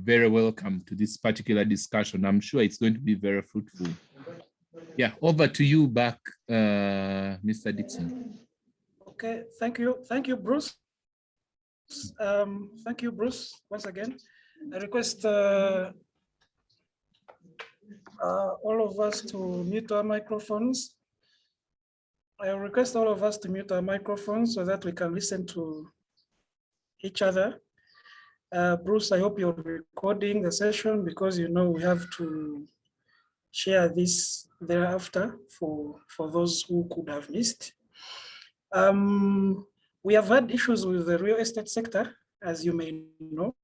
very welcome to this particular discussion. I'm sure it's going to be very fruitful. Yeah, over to you back, Mr. Dixon. Okay, thank you, Bruce. Thank you, Bruce, once again. I request all of us to mute our microphones. I request all of us to mute our microphones so that we can listen to each other. Bruce, I hope you're recording the session because you know we have to share this thereafter for those who could have missed. We have had issues with the real estate sector, as you may know.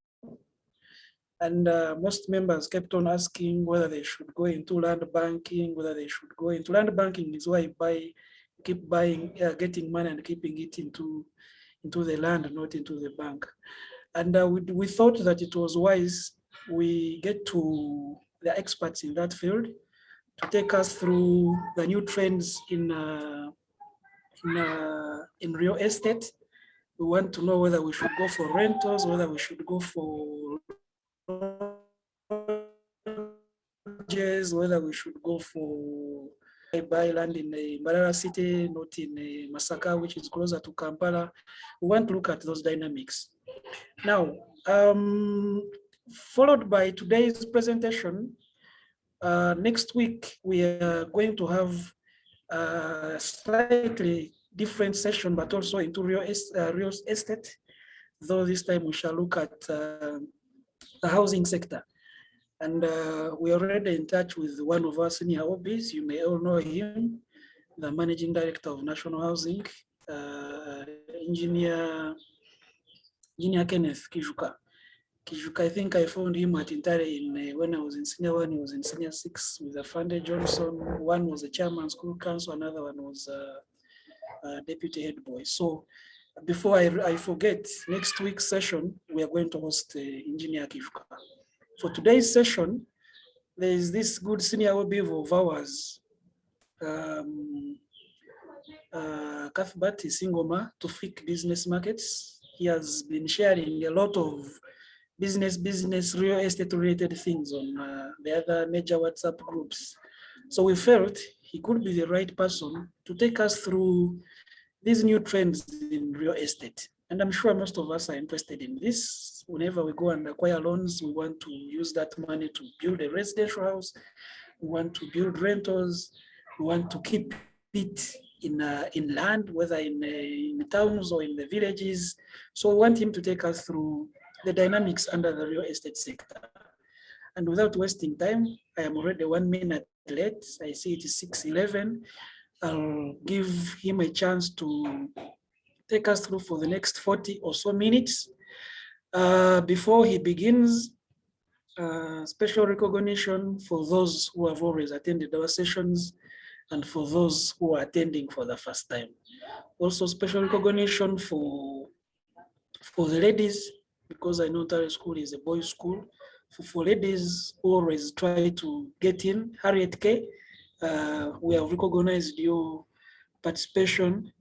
And most members kept on asking whether they should go into land banking, whether they should go into land banking is why you keep buying, getting money and keeping it into the land, not into the bank. And we thought that it was wise we get to the experts in that field to take us through the new trends in real estate. We want to know whether we should go for rentals, whether we should go for whether we should go for buy land in a Mbarara city, not in a Masaka, which is closer to Kampala. We want to look at those dynamics. Now, followed by today's presentation, next week we are going to have a slightly different session, but also into real estate, though this time we shall look at the housing sector. And we're already in touch with one of our senior OBs. You may all know him, the Managing Director of National Housing, Engineer Kenneth Kijuka. I think I found him at NTARE when I was in senior one, he was in senior 6 with Afande Johnson. One was a chairman school council, another one was a deputy head boy. So before I forget, next week's session, we are going to host Engineer Kijuka. For today's session, there is this good senior OB of ours, Cuthbert Isingoma, TUFIC Business Markets. He has been sharing a lot of business, real estate related things on the other major WhatsApp groups. So we felt he could be the right person to take us through these new trends in real estate. And I'm sure most of us are interested in this. Whenever we go and acquire loans, we want to use that money to build a residential house. We want to build rentals. We want to keep it in land, whether in towns or in the villages. So we want him to take us through the dynamics under the real estate sector. And without wasting time, I am already 1 minute late. I see it is 6:11. I'll give him a chance to take us through for the next 40 or so minutes. Before he begins, special recognition for those who have always attended our sessions and for those who are attending for the first time. Also special recognition for the ladies, because I know NTARE school is a boys' school. For ladies who always try to get in, Harriet K, we have recognized your participation.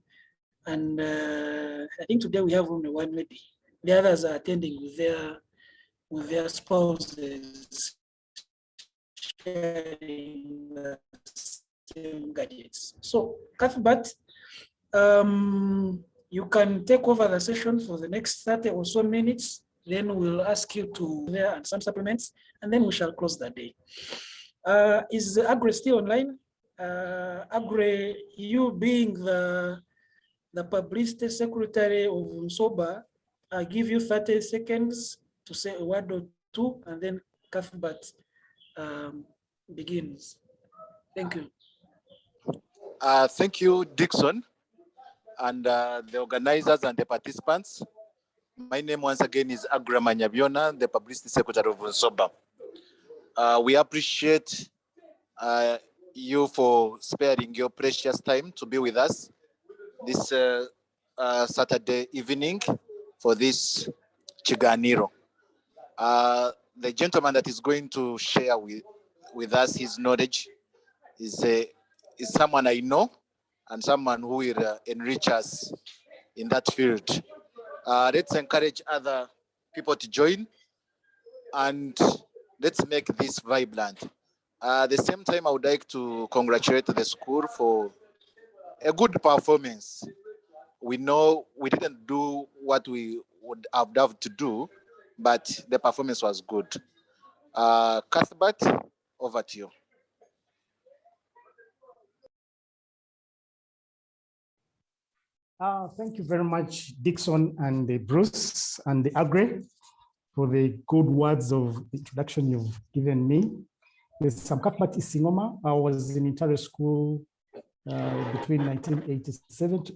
And I think today we have only one lady. The others are attending with their spouses, sharing the same gadgets. So, Cuthbert, you can take over the session for the next 30 or so minutes. Then we'll ask you to there and some supplements, and then we shall close the day. Is Agre still online? Agre, you being the publicity secretary of NSOBA, I give you 30 seconds to say a word or two, and then Cuthbert begins. Thank you. Thank you, Dixon, and the organizers and the participants. My name once again is Agra Manyabiona, the publicity secretary of NSOBA. We appreciate you for sparing your precious time to be with us this Saturday evening for this Chiganiro. The gentleman that is going to share with us his knowledge is someone I know and someone who will enrich us in that field. Let's encourage other people to join and let's make this vibrant. At the same time, I would like to congratulate the school for a good performance. We know we didn't do what we would have loved to do, but the performance was good. Cuthbert, over to you. Thank you very much, Dixon and Bruce and the Agri, for the good words of introduction you've given me. Yes, I'm Cuthbert Isingoma. I was in NTARE school between 1987 to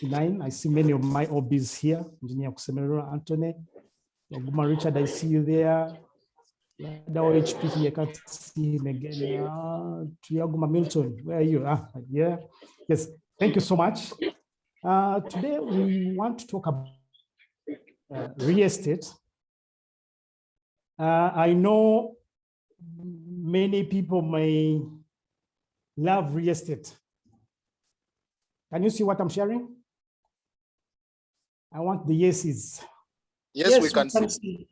89. I see many of my hobbies here. Engineer Kusemerera Anthony, Oguma Richard, I see you there. Now HP, I can't see him again. Triaguma Milton, where are you? Yeah, yes, thank you so much. Today we want to talk about real estate. I know many people may love real estate. Can you see what I'm sharing? I want the yeses. Yes, we can see.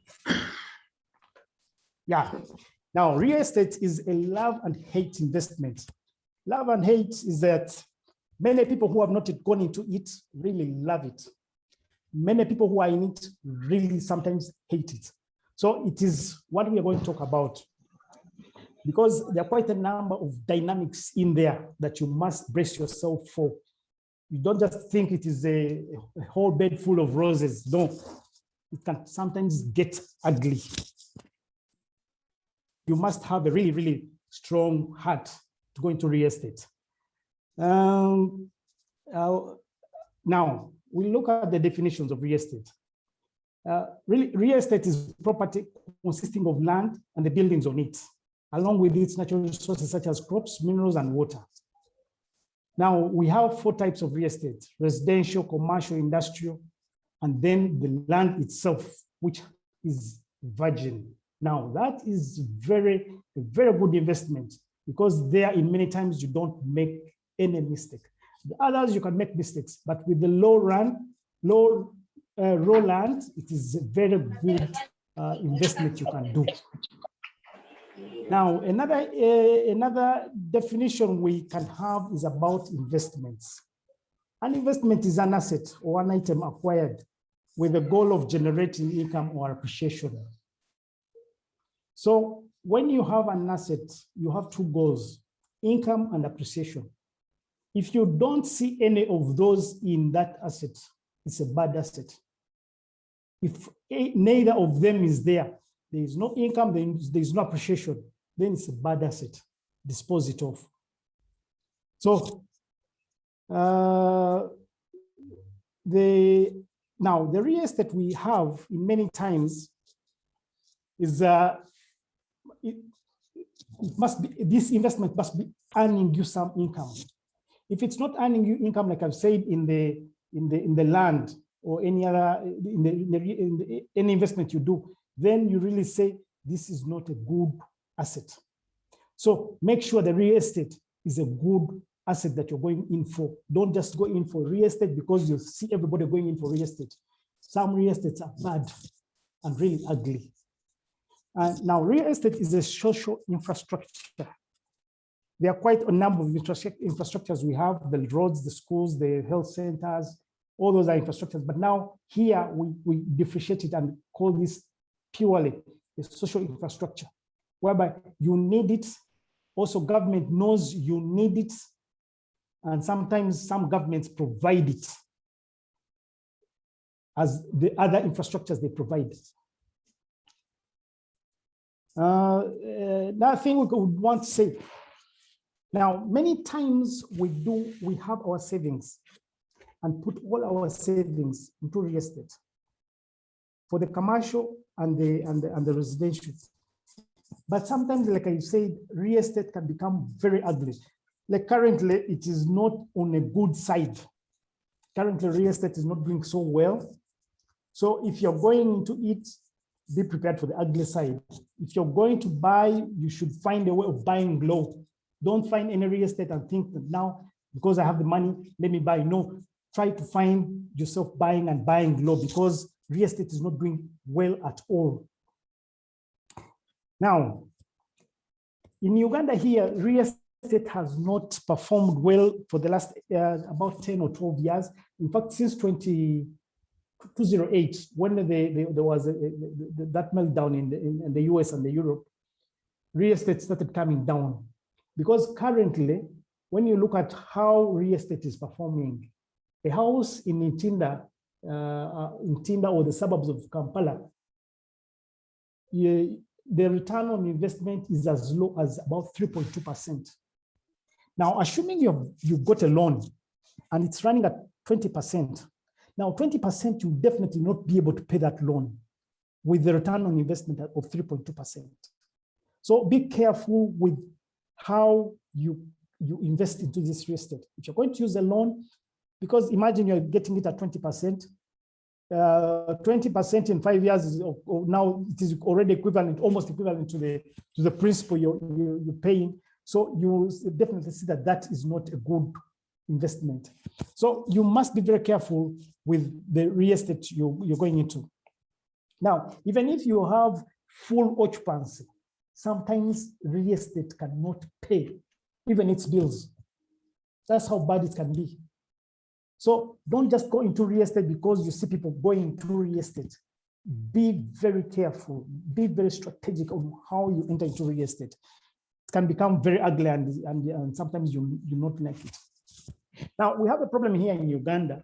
Yeah. Now, real estate is a love and hate investment. Love and hate is that many people who have not yet gone into it really love it. Many people who are in it really sometimes hate it. So it is what we are going to talk about, because there are quite a number of dynamics in there that you must brace yourself for. You don't just think it is a whole bed full of roses. No, it can sometimes get ugly. You must have a really, really strong heart to go into real estate. Now, we look at the definitions of real estate. Real estate is property consisting of land and the buildings on it, along with its natural resources such as crops, minerals, and water. Now, we have 4 types of real estate: residential, commercial, industrial, and then the land itself, which is virgin. Now, that is a very good investment, because there in many times you don't make any mistake. The others you can make mistakes, but with the low raw land, it is a very good investment you can do. Now, another definition we can have is about investments. An investment is an asset or an item acquired with the goal of generating income or appreciation. So when you have an asset, you have 2 goals: income and appreciation. If you don't see any of those in that asset, it's a bad asset. If neither of them is there, there is no income, there is no appreciation, then it's a bad asset. Dispose it off. So the real estate we have in many times is this investment must be earning you some income. If it's not earning you income, like I've said, in the land or any other any investment you do, then you really say this is not a good asset. So make sure the real estate is a good asset that you're going in for. Don't just go in for real estate because you see everybody going in for real estate. Some real estates are bad and really ugly. Now, real estate is a social infrastructure. There are quite a number of infrastructures we have: the roads, the schools, the health centers, all those are infrastructures. But now here we differentiate it and call this purely a social infrastructure, whereby you need it. Also, government knows you need it. And sometimes some governments provide it as the other infrastructures they provide. Another thing we would want to say. Now, many times we have our savings and put all our savings into real estate for the commercial and the residential. But sometimes, like I said, real estate can become very ugly. Like currently, it is not on a good side. Currently, real estate is not doing so well. So if you're going into it, be prepared for the ugly side. If you're going to buy, you should find a way of buying low. Don't find any real estate and think that now, because I have the money, let me buy. No, try to find yourself buying low, because real estate is not doing well at all. Now, in Uganda here, real estate has not performed well for the last about 10 or 12 years. In fact, since 2008, when there was that meltdown in the US and the Europe, real estate started coming down. Because currently, when you look at how real estate is performing, a house in Ntinda or the suburbs of Kampala, the return on investment is as low as about 3.2%. Now, assuming you've got a loan and it's running at 20%, now 20%, you definitely not be able to pay that loan with the return on investment of 3.2%. So be careful with how you invest into this real estate. If you're going to use a loan, because imagine you're getting it at 20%, 20% in 5 years is now it is already equivalent, almost equivalent to the principal you're paying. So you definitely see that is not a good investment. So you must be very careful with the real estate you're going into. Now, even if you have full occupancy, sometimes real estate cannot pay even its bills. That's how bad it can be. So don't just go into real estate because you see people going into real estate. Be very careful, be very strategic on how you enter into real estate. It can become very ugly and sometimes you not like it. Now, we have a problem here in Uganda.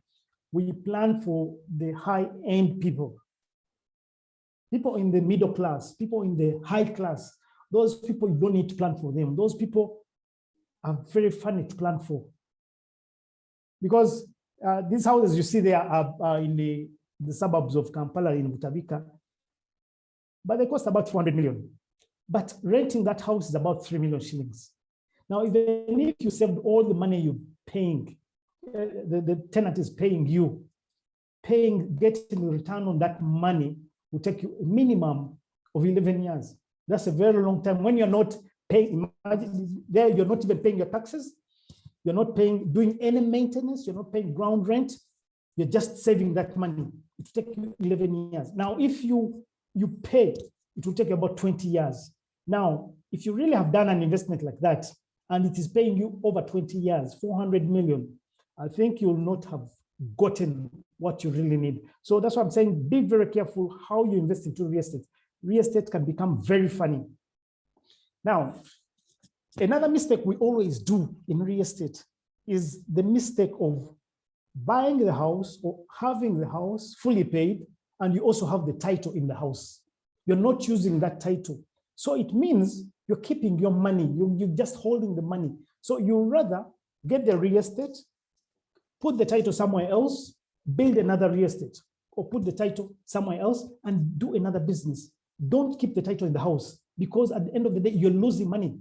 We plan for the high-end people. People in the middle class, people in the high class, those people you don't need to plan for them. Those people are very funny to plan for. Because these houses you see there are in the suburbs of Kampala in Butavika, but they cost about 400 million. But renting that house is about 3 million shillings. Now, even if you saved all the money you're paying, the tenant is paying you, getting the return on that money will take you a minimum of 11 years. That's a very long time. When you're not paying, imagine there you're not even paying your taxes, you're not doing any maintenance, you're not paying ground rent, you're just saving that money. It will take you 11 years. Now, if you pay, it will take you about 20 years. Now, if you really have done an investment like that, and it is paying you over 20 years, 400 million, I think you'll not have gotten what you really need. So that's why I'm saying, be very careful how you invest into real estate. Real estate can become very funny. Now, another mistake we always do in real estate is the mistake of buying the house or having the house fully paid, and you also have the title in the house. You're not using that title. So it means you're keeping your money, you're just holding the money. So you rather get the real estate, put the title somewhere else, build another real estate, or put the title somewhere else and do another business. Don't keep the title in the house, because at the end of the day, you're losing money.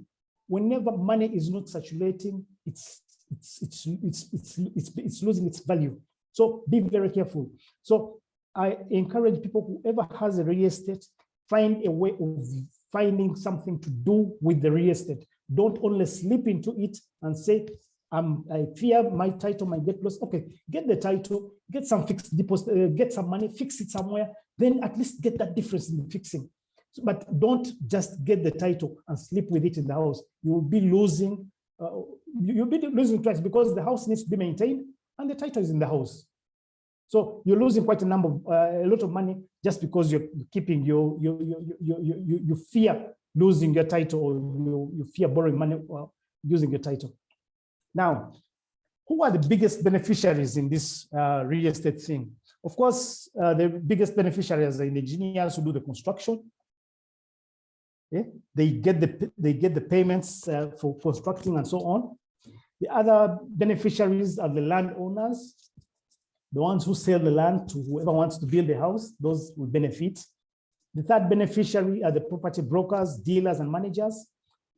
Whenever money is not circulating, it's losing its value. So be very careful. So I encourage people, whoever has a real estate, find a way of finding something to do with the real estate. Don't only slip into it and say, I fear my title might get lost. Okay, get the title, get some fixed deposit, get some money, fix it somewhere, then at least get that difference in the fixing. But don't just get the title and sleep with it in the house. You will be losing, twice, because the house needs to be maintained and the title is in the house. So you're losing quite a lot of money just because you're keeping you fear losing your title, or you fear borrowing money while using your title. Now, who are the biggest beneficiaries in this real estate thing? Of course, the biggest beneficiaries are the engineers who do the construction. Yeah? They get the payments for constructing and so on. The other beneficiaries are the landowners, the ones who sell the land to whoever wants to build a house. Those will benefit. The third beneficiary are the property brokers, dealers, and managers.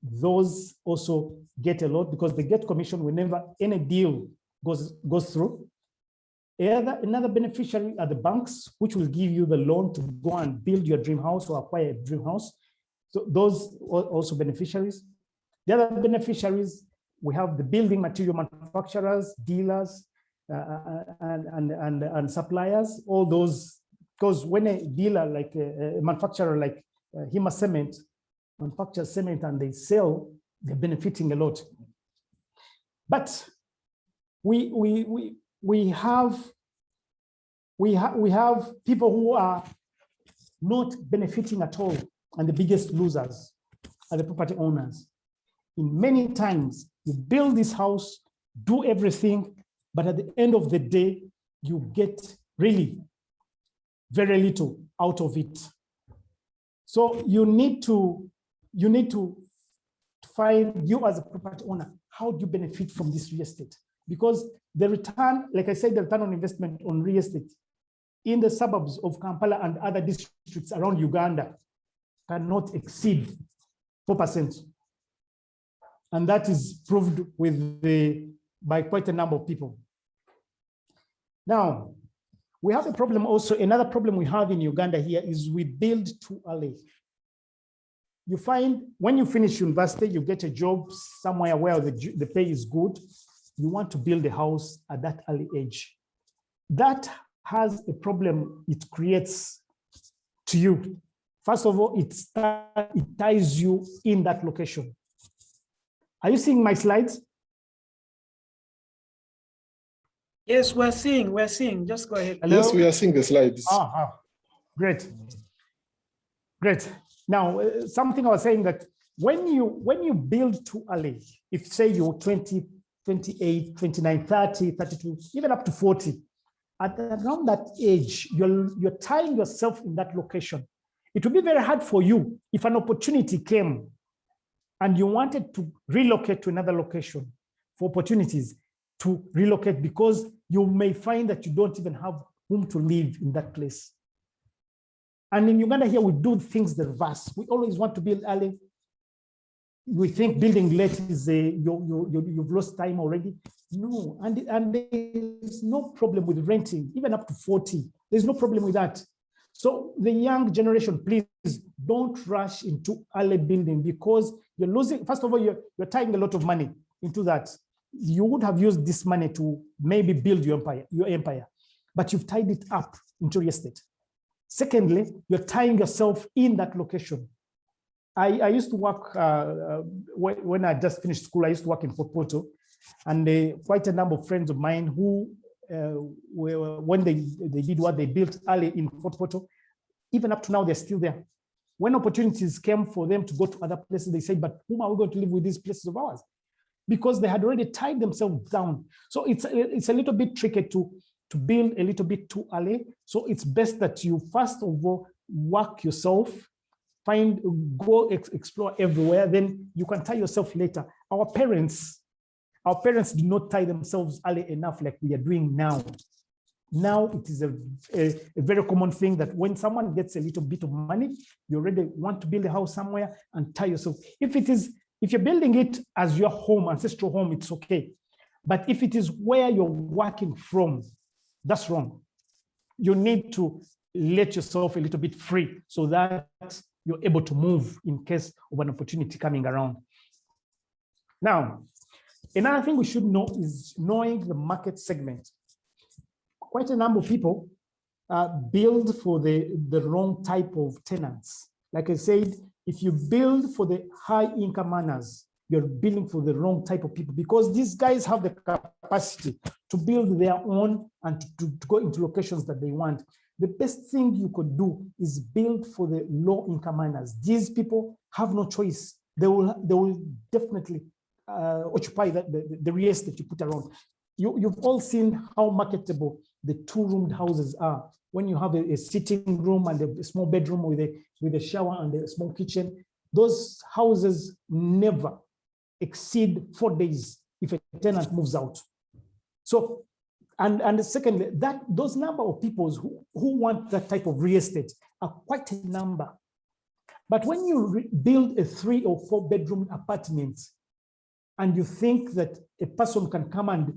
Those also get a lot because they get commission whenever any deal goes through. Another beneficiary are the banks, which will give you the loan to go and build your dream house or acquire a dream house. So those are also beneficiaries. The other beneficiaries, we have the building material manufacturers, dealers, and suppliers. All those, because when a dealer, like a manufacturer like Hima Cement, manufacture cement and they sell, they're benefiting a lot. But we have people who are not benefiting at all, and the biggest losers are the property owners. In many times, you build this house, do everything, but at the end of the day, you get really very little out of it. So you need to find, you as a property owner, how do you benefit from this real estate? Because the return, like I said, the return on investment on real estate in the suburbs of Kampala and other districts around Uganda cannot exceed 4%. And that is proved by quite a number of people. Now, we have a problem also. Another problem we have in Uganda here is we build too early. You find when you finish university, you get a job somewhere where the pay is good. You want to build a house at that early age. That has a problem it creates to you. First of all, it ties you in that location. Are you seeing my slides? Yes, we're seeing. Just go ahead. Hello? Yes, we are seeing the slides. Great. Now, something I was saying that when you build too early, if say you're 20, 28, 29, 30, 32, even up to 40, at around that age, you're tying yourself in that location. It will be very hard for you if an opportunity came and you wanted to relocate to another location for opportunities to relocate, because you may find that you don't even have room to live in that place. And in Uganda here, we do things the reverse. We always want to build early. We think building late is you've lost time already. No, and there's no problem with renting, even up to 40. There's no problem with that. So the young generation, please don't rush into early building, because you're losing. First of all, you're tying a lot of money into that. You would have used this money to maybe build your empire, but you've tied it up into real estate. Secondly, you're tying yourself in that location. I used to work, when I just finished school, I used to work in Fort Portal, and quite a number of friends of mine who, when they did what they built early in Fort Portal, even up to now, they're still there. When opportunities came for them to go to other places, they said, but whom are we going to live with these places of ours? Because they had already tied themselves down. So it's a little bit tricky to build a little bit too early. So it's best that you first of all work yourself, go explore everywhere, then you can tie yourself later. Our parents do not tie themselves early enough like we are doing now. Now it is a very common thing that when someone gets a little bit of money, you already want to build a house somewhere and tie yourself. If you're building it as your home, ancestral home, it's okay. But if it is where you're working from, that's wrong. You need to let yourself a little bit free so that you're able to move in case of an opportunity coming around. Now, another thing we should know is knowing the market segment. Quite a number of people build for the wrong type of tenants. Like I said, if you build for the high income earners, you're building for the wrong type of people, because these guys have the capacity to build their own and to go into locations that they want. The best thing you could do is build for the low income earners. These people have no choice. They will definitely occupy the real estate you put around. You've all seen how marketable the two-roomed houses are. When you have a sitting room and a small bedroom with a shower and a small kitchen, those houses never exceed 4 days if a tenant moves out. So, and secondly, those number of people who want that type of real estate are quite a number. But when you build a 3 or 4 bedroom apartment and you think that a person can come and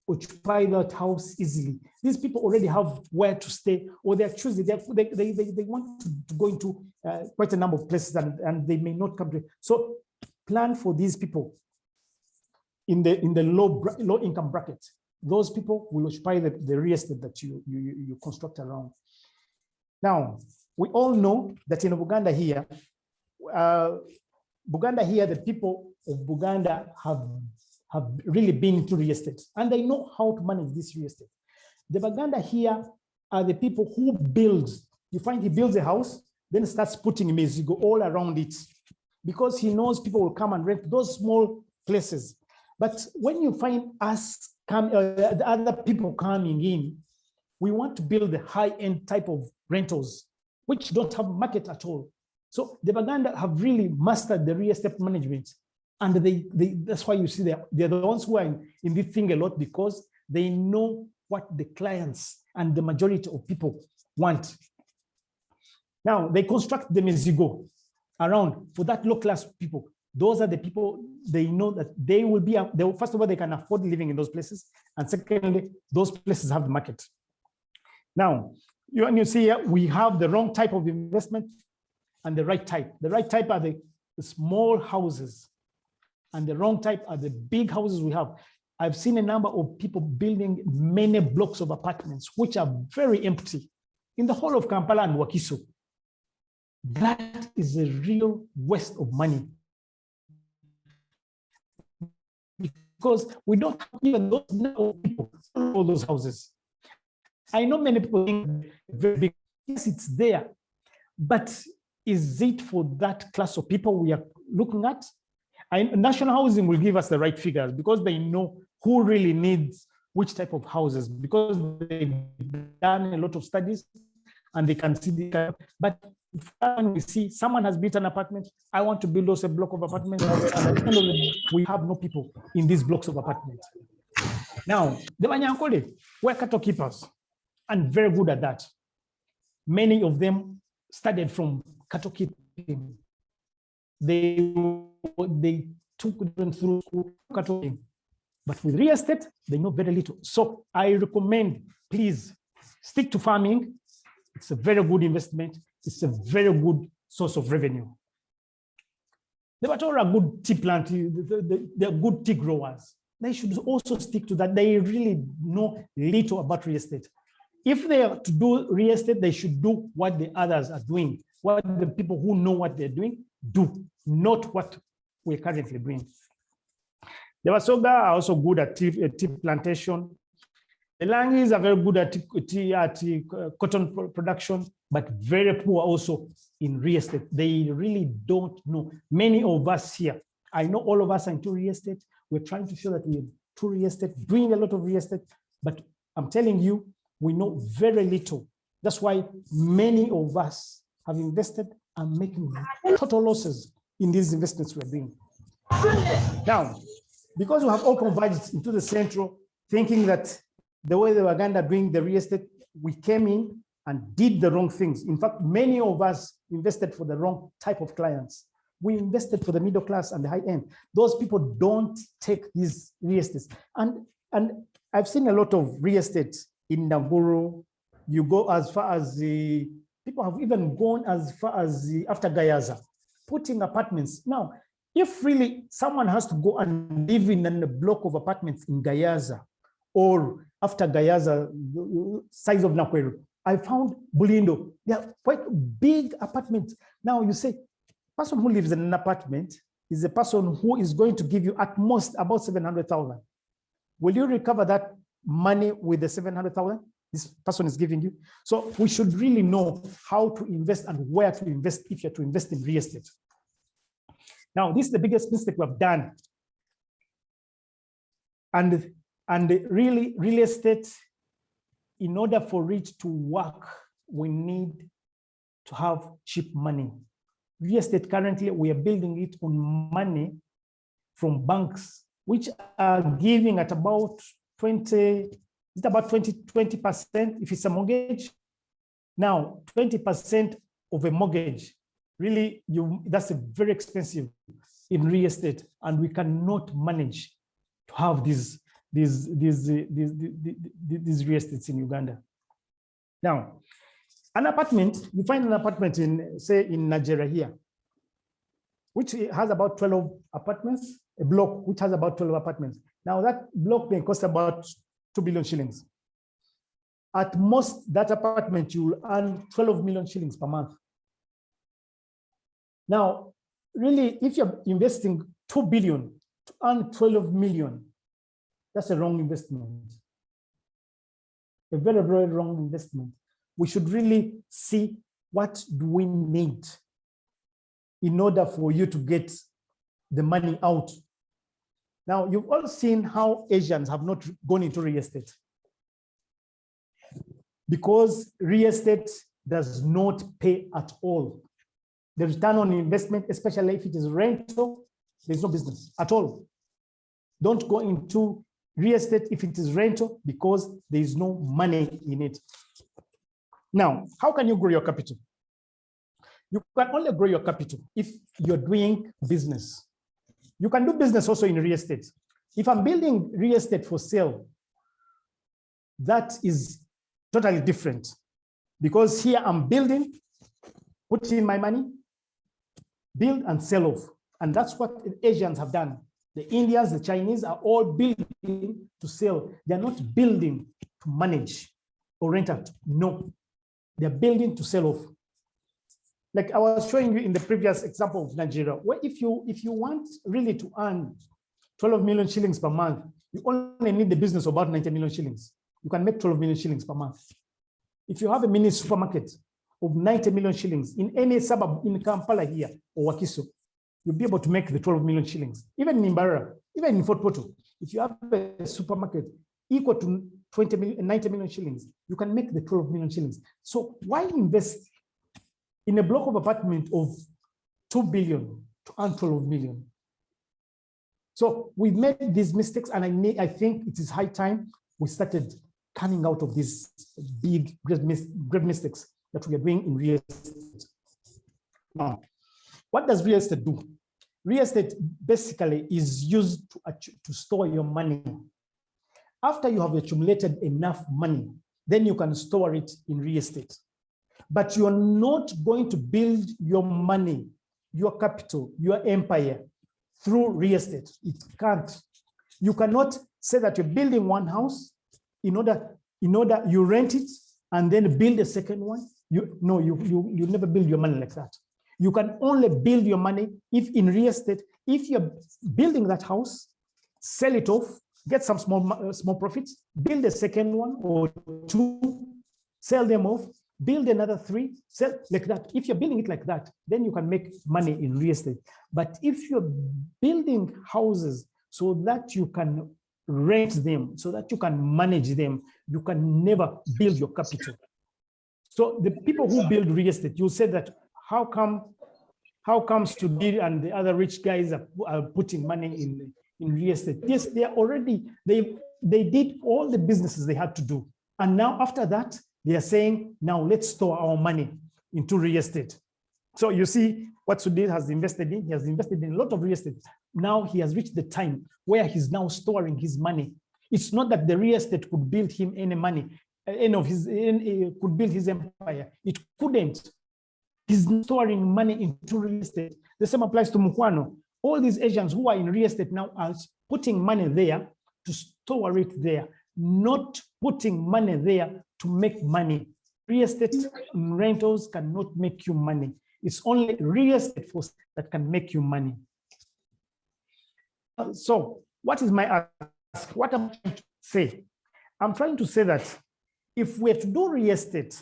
occupy that house easily, these people already have where to stay, or they're choosing, they want to go into quite a number of places, and they may not come to it. So plan for these people in the low income bracket. Those people will occupy the real estate that you construct around. Now, we all know that in Uganda here, Buganda here, the people of Buganda have really been into real estate and they know how to manage this real estate. The Buganda here are the people who builds. You find he builds a house, then starts putting Mexico all around it because he knows people will come and rent those small places. But when you find us, the other people coming in, we want to build the high-end type of rentals, which don't have market at all. So the Baganda have really mastered the real estate management. And that's why you see they're the ones who are in this thing a lot because they know what the clients and the majority of people want. Now, they construct the Mexigo around for that low-class people. Those are the people they know that they will be, first of all, they can afford living in those places. And secondly, those places have the market. Now, when you see here, we have the wrong type of investment and the right type. The right type are the small houses and the wrong type are the big houses we have. I've seen a number of people building many blocks of apartments, which are very empty in the whole of Kampala and Wakiso. That is a real waste of money. Because we don't have even those people, all those houses. I know many people think very big. Yes, it's there. But is it for that class of people we are looking at? National Housing will give us the right figures because they know who really needs which type of houses because they've done a lot of studies and they can see the, but when we see someone has built an apartment, I want to build also a block of apartments. And at the end of the day, we have no people in these blocks of apartments. Now, the Banyankole were cattle keepers and very good at that. Many of them started from cattle keeping. They took them through cattle keeping. But with real estate, they know very little. So I recommend, please stick to farming. It's a very good investment. It's a very good source of revenue. The Batora are good tea planters, they're good tea growers. They should also stick to that. They really know little about real estate. If they are to do real estate, they should do what the others are doing, what the people who know what they're doing do, not what we're currently doing. The Basoga are also good at tea plantation. The Langis are very good at cotton production, but very poor also in real estate. They really don't know. Many of us here, I know all of us are into real estate. We're trying to show that we're into real estate, doing a lot of real estate, but I'm telling you, we know very little. That's why many of us have invested and making total losses in these investments we're doing. Now, because we have all converged into the central, thinking that the way the Uganda are doing the real estate, we came in and did the wrong things. In fact, many of us invested for the wrong type of clients. We invested for the middle class and the high end. Those people don't take these real estates. And I've seen a lot of real estate in Naguru. You go as far as the, people have even gone as far as the, after Gayaza, putting apartments. Now, if really someone has to go and live in a block of apartments in Gayaza or after Gayaza, size of Nakweru, I found Bulindo, they are quite big apartments. Now you say, person who lives in an apartment is a person who is going to give you at most about 700,000. Will you recover that money with the 700,000 this person is giving you? So we should really know how to invest and where to invest if you're to invest in real estate. Now, this is the biggest mistake we have done. And really, real estate, in order for it to work, we need to have cheap money. Real estate currently, we are building it on money from banks, which are giving at about 20% if it's a mortgage. Now, 20% of a mortgage, really, that's a very expensive in real estate, and we cannot manage to have these real estates in Uganda. Now, an apartment, you find an apartment in, say, in Nigeria here, which has about 12 apartments, a block which has about 12 apartments. Now that block may cost about 2 billion shillings. At most, that apartment, you will earn 12 million shillings per month. Now, really, if you're investing 2 billion to earn 12 million, that's a wrong investment. A very, very wrong investment. We should really see what do we need in order for you to get the money out. Now, you've all seen how Asians have not gone into real estate, because real estate does not pay at all. The return on investment, especially if it is rental, there's no business at all. Don't go into real estate if it is rental, because there is no money in it. Now, how can you grow your capital? You can only grow your capital if you're doing business. You can do business also in real estate. If I'm building real estate for sale, that is totally different, because here I'm building, put in my money, build and sell off. And that's what the Asians have done. The Indians, the Chinese are all building to sell. They're not building to manage or rent out. No, they're building to sell off. Like I was showing you in the previous example of Nigeria, where if you want really to earn 12 million shillings per month, you only need the business of about 90 million shillings. You can make 12 million shillings per month. If you have a mini supermarket of 90 million shillings in any suburb in Kampala here or Wakiso, you'll be able to make the 12 million shillings. Even in Mbarara, even in Fort Portal, if you have a supermarket equal to 90 million shillings, you can make the 12 million shillings. So why invest in a block of apartment of 2 billion to earn 12 million? So we've made these mistakes, and I think it is high time we started coming out of these big, great mistakes that we are doing in real estate. Now, what does real estate do? Real estate basically is used to store your money. After you have accumulated enough money, then you can store it in real estate. But you're not going to build your money, your capital, your empire through real estate. It can't. You cannot say that you're building one house in order you rent it and then build a second one. You never build your money like that. You can only build your money if in real estate, if you're building that house, sell it off, get some small profits, build a second one or two, sell them off, build another 3, sell like that. If you're building it like that, then you can make money in real estate. But if you're building houses so that you can rent them, so that you can manage them, you can never build your capital. So the people who build real estate, you say that how come Sudhir and the other rich guys are putting money in real estate? Yes, they are already, they did all the businesses they had to do. And now after that, they are saying, now let's store our money into real estate. So you see what Sudhir has invested in. He has invested in a lot of real estate. Now he has reached the time where he's now storing his money. It's not that the real estate could build him any money, could build his empire. It couldn't. He's storing money into real estate. The same applies to Mukwano. All these Asians who are in real estate now are putting money there to store it there, not putting money there to make money. Real estate rentals cannot make you money. It's only real estate force that can make you money. So what is my ask? What am I trying to say? I'm trying to say that if we're to do real estate,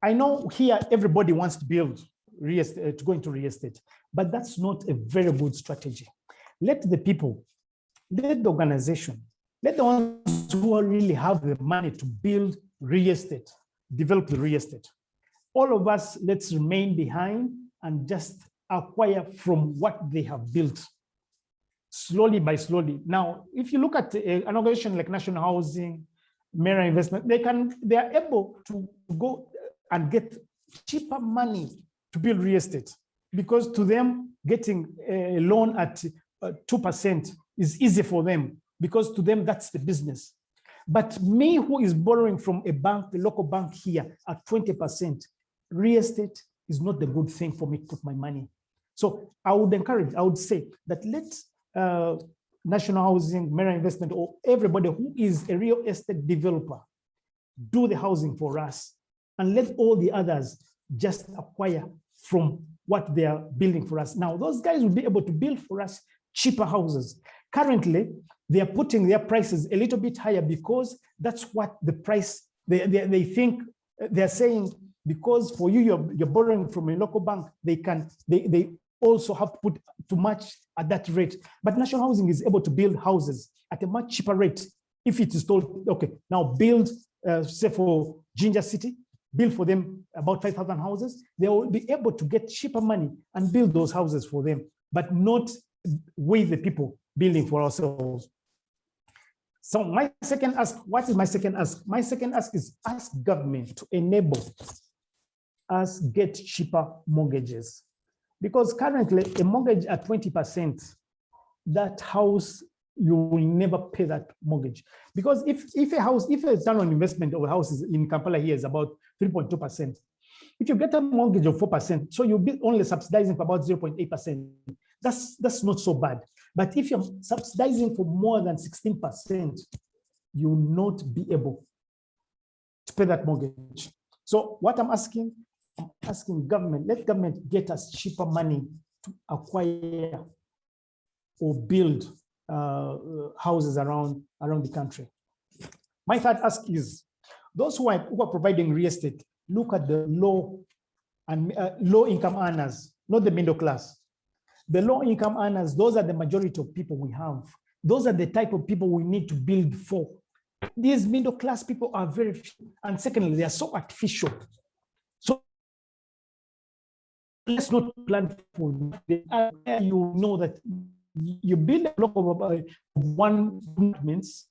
I know here everybody wants to build real estate, to go into real estate, but that's not a very good strategy. Let the people, let the organization, let the ones who really have the money to build real estate, develop the real estate. All of us, let's remain behind and just acquire from what they have built, slowly by slowly. Now, if you look at an organization like National Housing, Mera Investment, they are able to go and get cheaper money to build real estate, because to them, getting a loan at 2% is easy for them, because to them, that's the business. But me, who is borrowing from a bank, the local bank here at 20%, real estate is not the good thing for me to put my money. So I would say that let National Housing, Mera Investment, or everybody who is a real estate developer do the housing for us, and let all the others just acquire from what they are building for us. Now, those guys will be able to build for us cheaper houses. Currently, they are putting their prices a little bit higher because that's what the price, they think, they're saying, because for you, you're borrowing from a local bank, they also have to put too much at that rate. But National Housing is able to build houses at a much cheaper rate. If it is told, okay, now build, say for Ginger City, build for them about 5,000 houses, they will be able to get cheaper money and build those houses for them, but not with the people building for ourselves. So my second ask, what is my second ask? My second ask is ask government to enable us get cheaper mortgages. Because currently a mortgage at 20%, that house, you will never pay that mortgage. Because if a return on investment of a house is in Kampala here is about 3.2%, if you get a mortgage of 4%, so you'll be only subsidizing for about 0.8%. That's not so bad. But if you're subsidizing for more than 16%, you will not be able to pay that mortgage. So what I'm asking government, let government get us cheaper money to acquire or build houses around the country. My third ask is, those who are providing real estate, look at the low income earners, not the middle class. The low income earners, those are the majority of people we have. Those are the type of people we need to build for. These middle class people are very few. And secondly, they are so artificial. So let's not plan for that. You know that you build a block of one apartments,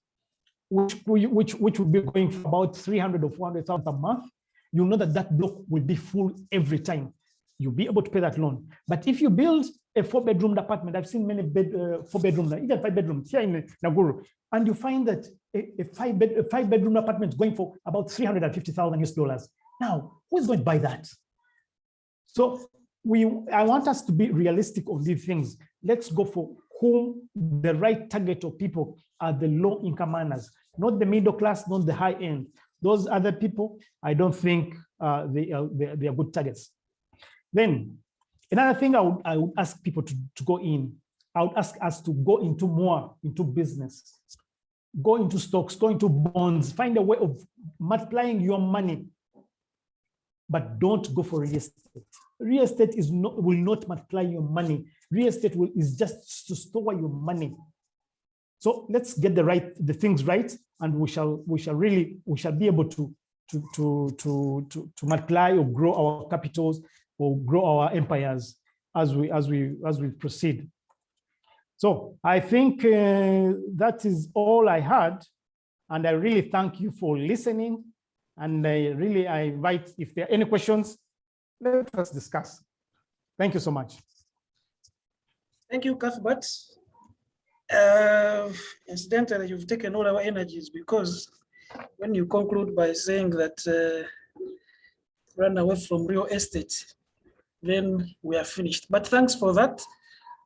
which will be going for about 300 or 400,000 a month. You know that that block will be full every time. You'll be able to pay that loan. But if you build a 4-bedroom apartment, I've seen many 4-bedroom, even 5-bedrooms here in Naguru, and you find that a 5-bedroom apartment is going for about $350,000 US. Now, who's going to buy that? So I want us to be realistic on these things. Let's go for whom the right target of people are the low income earners, not the middle class, not the high end. Those other people, I don't think they are good targets. Then another thing I would ask people to go in, I would ask us to go into business, go into stocks, go into bonds, find a way of multiplying your money, but don't go for real estate. Real estate will not multiply your money. Real estate is just to store your money. So let's get the things right, and we shall be able to multiply or grow our capitals or grow our empires as we proceed. So I think that is all I had, and I really thank you for listening. And I invite, if there are any questions, let us discuss. Thank you so much. Thank you, Cuthbert. Incidentally, you've taken all our energies, because when you conclude by saying that run away from real estate, then we are finished. But thanks for that.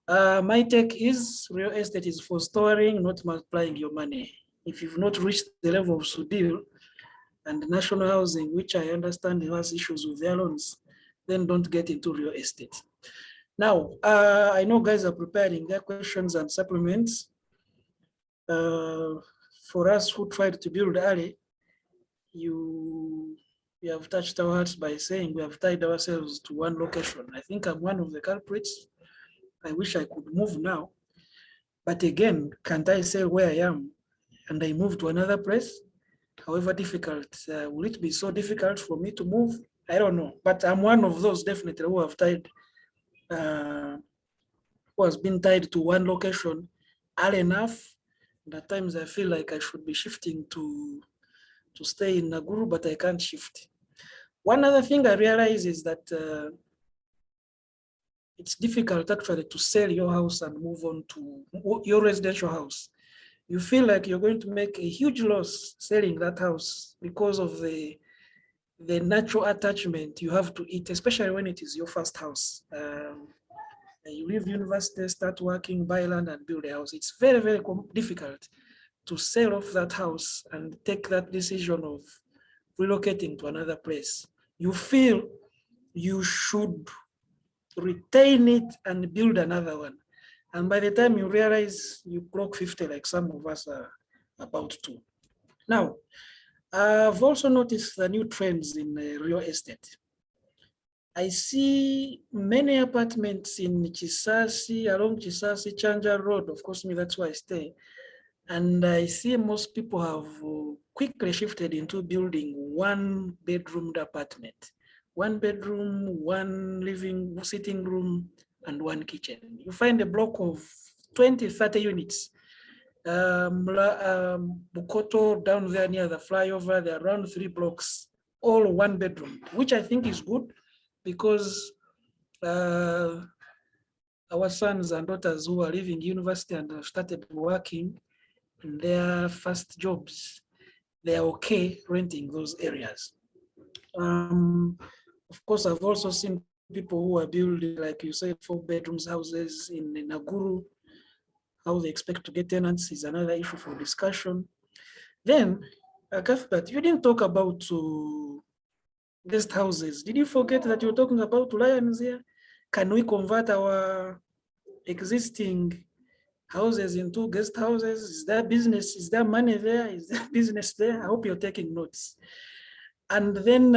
My take is real estate is for storing, not multiplying your money. If you've not reached the level of Sudil and National Housing, which I understand has issues with their loans, then don't get into real estate. Now, I know guys are preparing their questions and supplements. For us who tried to build early, we have touched our hearts by saying we have tied ourselves to one location. I think I'm one of the culprits. I wish I could move now. But again, can't I say where I am and I move to another place? However difficult, will it be so difficult for me to move? I don't know, but I'm one of those definitely who have who has been tied to one location early enough. And at times I feel like I should be shifting to stay in Naguru, but I can't shift. One other thing I realize is that it's difficult actually to sell your house and move on to your residential house. You feel like you're going to make a huge loss selling that house because of the natural attachment you have to it, especially when it is your first house. You leave university, start working, buy land and build a house. It's very, very difficult to sell off that house and take that decision of relocating to another place. You feel you should retain it and build another one. And by the time you realize you clock 50, like some of us are about to. Now, I've also noticed the new trends in real estate. I see many apartments in Chisasi, along Chisasi, Chanja Road. Of course, me, that's where I stay. And I see most people have quickly shifted into building one bedroomed apartment. One bedroom, one sitting room, and one kitchen. You find a block of 20, 30 units. Bukoto down there near the flyover, there are around 3 blocks, all one bedroom, which I think is good because our sons and daughters who are leaving university and have started working in their first jobs, they are okay renting those areas. Of course, I've also seen people who are building, like you said, 4 bedrooms houses in Naguru. How they expect to get tenants is another issue for discussion. Then, Cuthbert, you didn't talk about guest houses. Did you forget that you were talking about Lions here? Can we convert our existing houses into guest houses? Is there business? Is there money there? Is there business there? I hope you're taking notes. And then,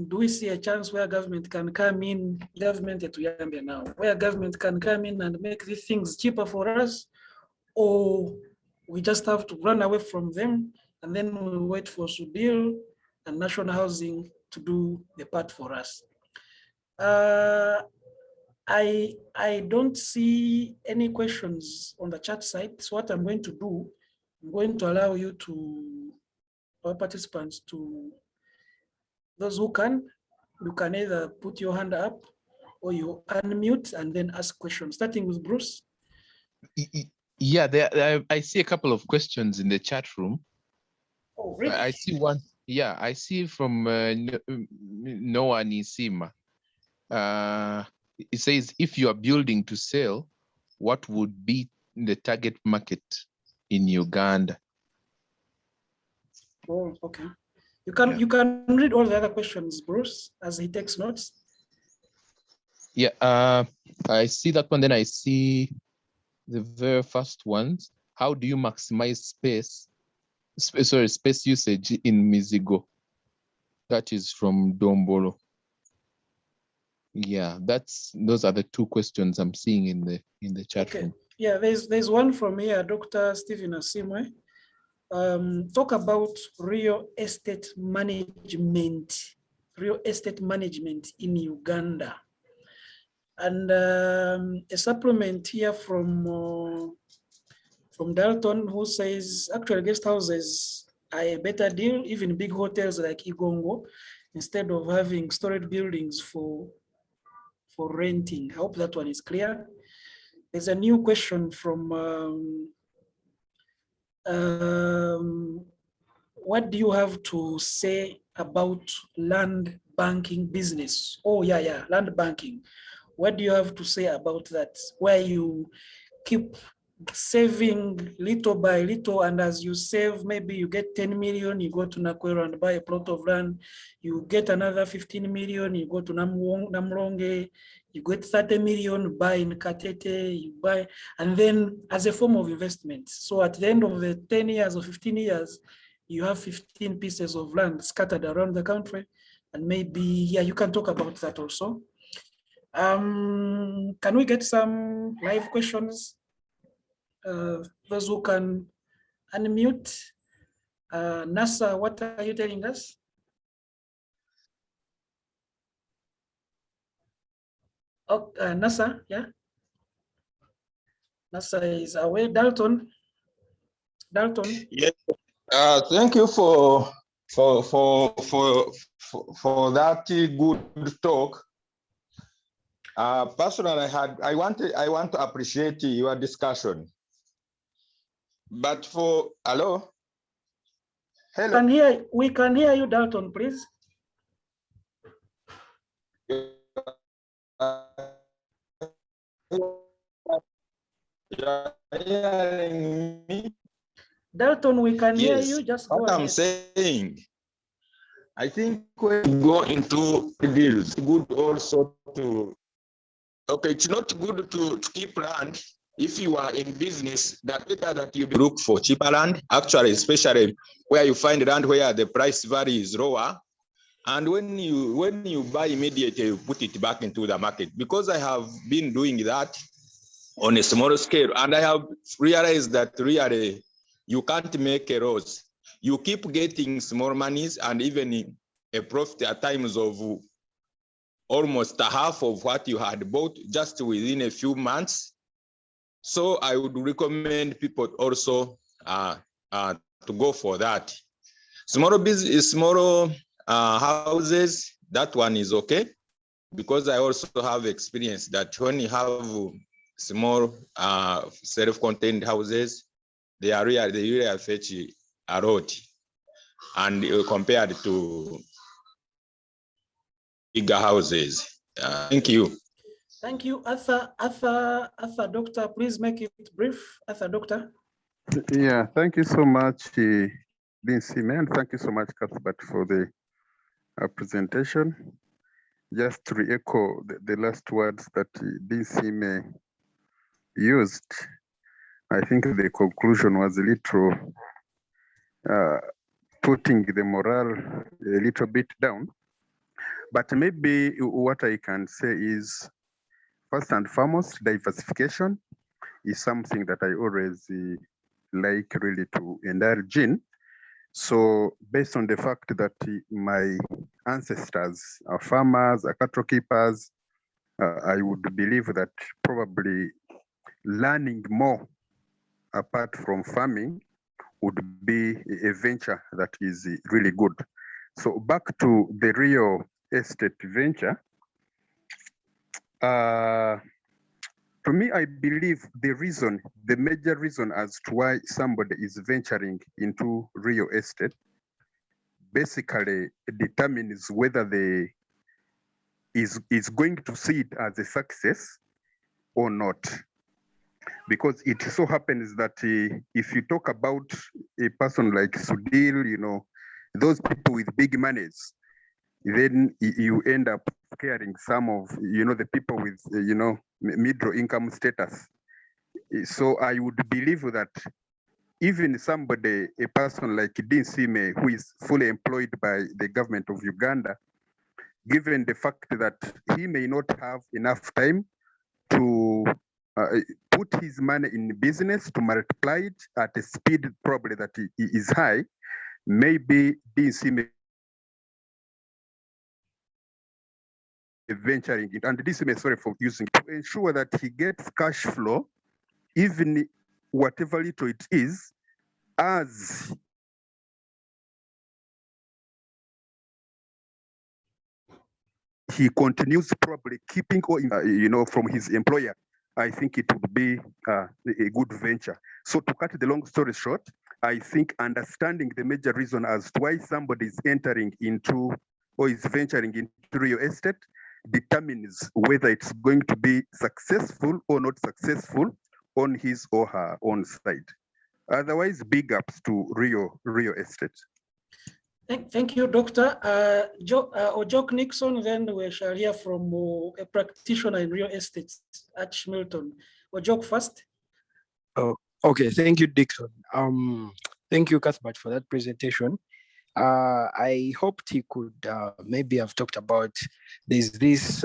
do we see a chance where government can come in, government at Uyambia now, where government can come in and make these things cheaper for us, or we just have to run away from them and then we wait for Subil and National Housing to do the part for us? I don't see any questions on the chat side. So what I'm going to do, I'm going to allow you to, our participants, to, those who can, you can either put your hand up or you unmute and then ask questions, starting with Bruce. Yeah, I see a couple of questions in the chat room. Oh, really? I see one. Yeah, I see from Noah Nisima. It says, if you are building to sell, what would be the target market in Uganda? Oh, okay. You can read all the other questions, Bruce, as he takes notes. Yeah, I see that one. Then I see the very first ones. How do you maximize space usage in Mizigo? That is from Dombolo. Yeah, those are the 2 questions I'm seeing in the chat room. Yeah, there's one from here, Dr. Stephen Asimwe. Talk about real estate management in Uganda. And a supplement here from Dalton, who says actually guest houses are a better deal, even big hotels like Igongo, instead of having storage buildings for renting. I hope that one is clear. There's a new question from what do you have to say about land banking business? Oh, yeah, land banking. What do you have to say about that? Where you keep saving little by little, and as you save, maybe you get 10 million, you go to Nakwero and buy a plot of land, you get another 15 million, you go to Namlonge, you get 30 million, buy in Katete, you buy, and then as a form of investment. So at the end of the 10 years or 15 years, you have 15 pieces of land scattered around the country. And maybe, yeah, you can talk about that also. Can we get some live questions? Those who can unmute. NASA, what are you telling us? Oh, NASA, yeah. NASA is away. Dalton. Yes. Thank you for that good talk. Personally, I want to appreciate your discussion. But for hello. We can hear you, Dalton, please. You're hearing me? Dalton, we can hear Yes. you. Just go what ahead. I'm saying. I think when you go into deals, it's good also to, okay, it's not good to keep land. If you are in business, the better that you look for cheaper land, actually, especially where you find land where the price value is lower. And when you buy immediately, you put it back into the market. Because I have been doing that on a smaller scale, and I have realized that really you can't make a loss. You keep getting small monies and even a profit at times of almost half of what you had bought just within a few months. So I would recommend people also to go for that. Small business, small houses, that one is okay, because I also have experience that when you have small self-contained houses, they really fetch a lot, and compared to bigger houses. Thank you. Thank you, Arthur. Doctor, please make it brief. Arthur, Doctor. Yeah, thank you so much, Lindsay, and thank you so much, Cuthbert, for the presentation. Just to re-echo the last words that Lindsay used, I think the conclusion was a little putting the morale a little bit down. But maybe what I can say is, first and foremost, diversification is something that I always like really to indulge in. So based on the fact that my ancestors are farmers, are cattle keepers, I would believe that probably learning more apart from farming would be a venture that is really good. So back to the real estate venture, to me, I believe the major reason as to why somebody is venturing into real estate basically determines whether they is going to see it as a success or not. Because it so happens that if you talk about a person like Sudil, those people with big monies, then you end up scaring some of, the people with, middle income status. So I would believe that even a person like Dean Sime, who is fully employed by the government of Uganda, given the fact that he may not have enough time to put his money in business to multiply it at a speed probably that is high, maybe Dean Sime venturing it, and this is sorry for using to ensure that he gets cash flow, even whatever little it is, as he continues probably keeping or from his employer. I think it would be a good venture. So to cut the long story short, I think understanding the major reason as to why somebody is entering into or is venturing into real estate determines whether it's going to be successful or not successful on his or her own side. Otherwise, big ups to real estate. Thank you, Doctor. Ojok Nixon, then we shall hear from a practitioner in real estate, Arch Milton. Ojok first. Oh, okay, thank you, Dixon. Thank you, Cuthbert, for that presentation. I hoped he could maybe have talked about there's this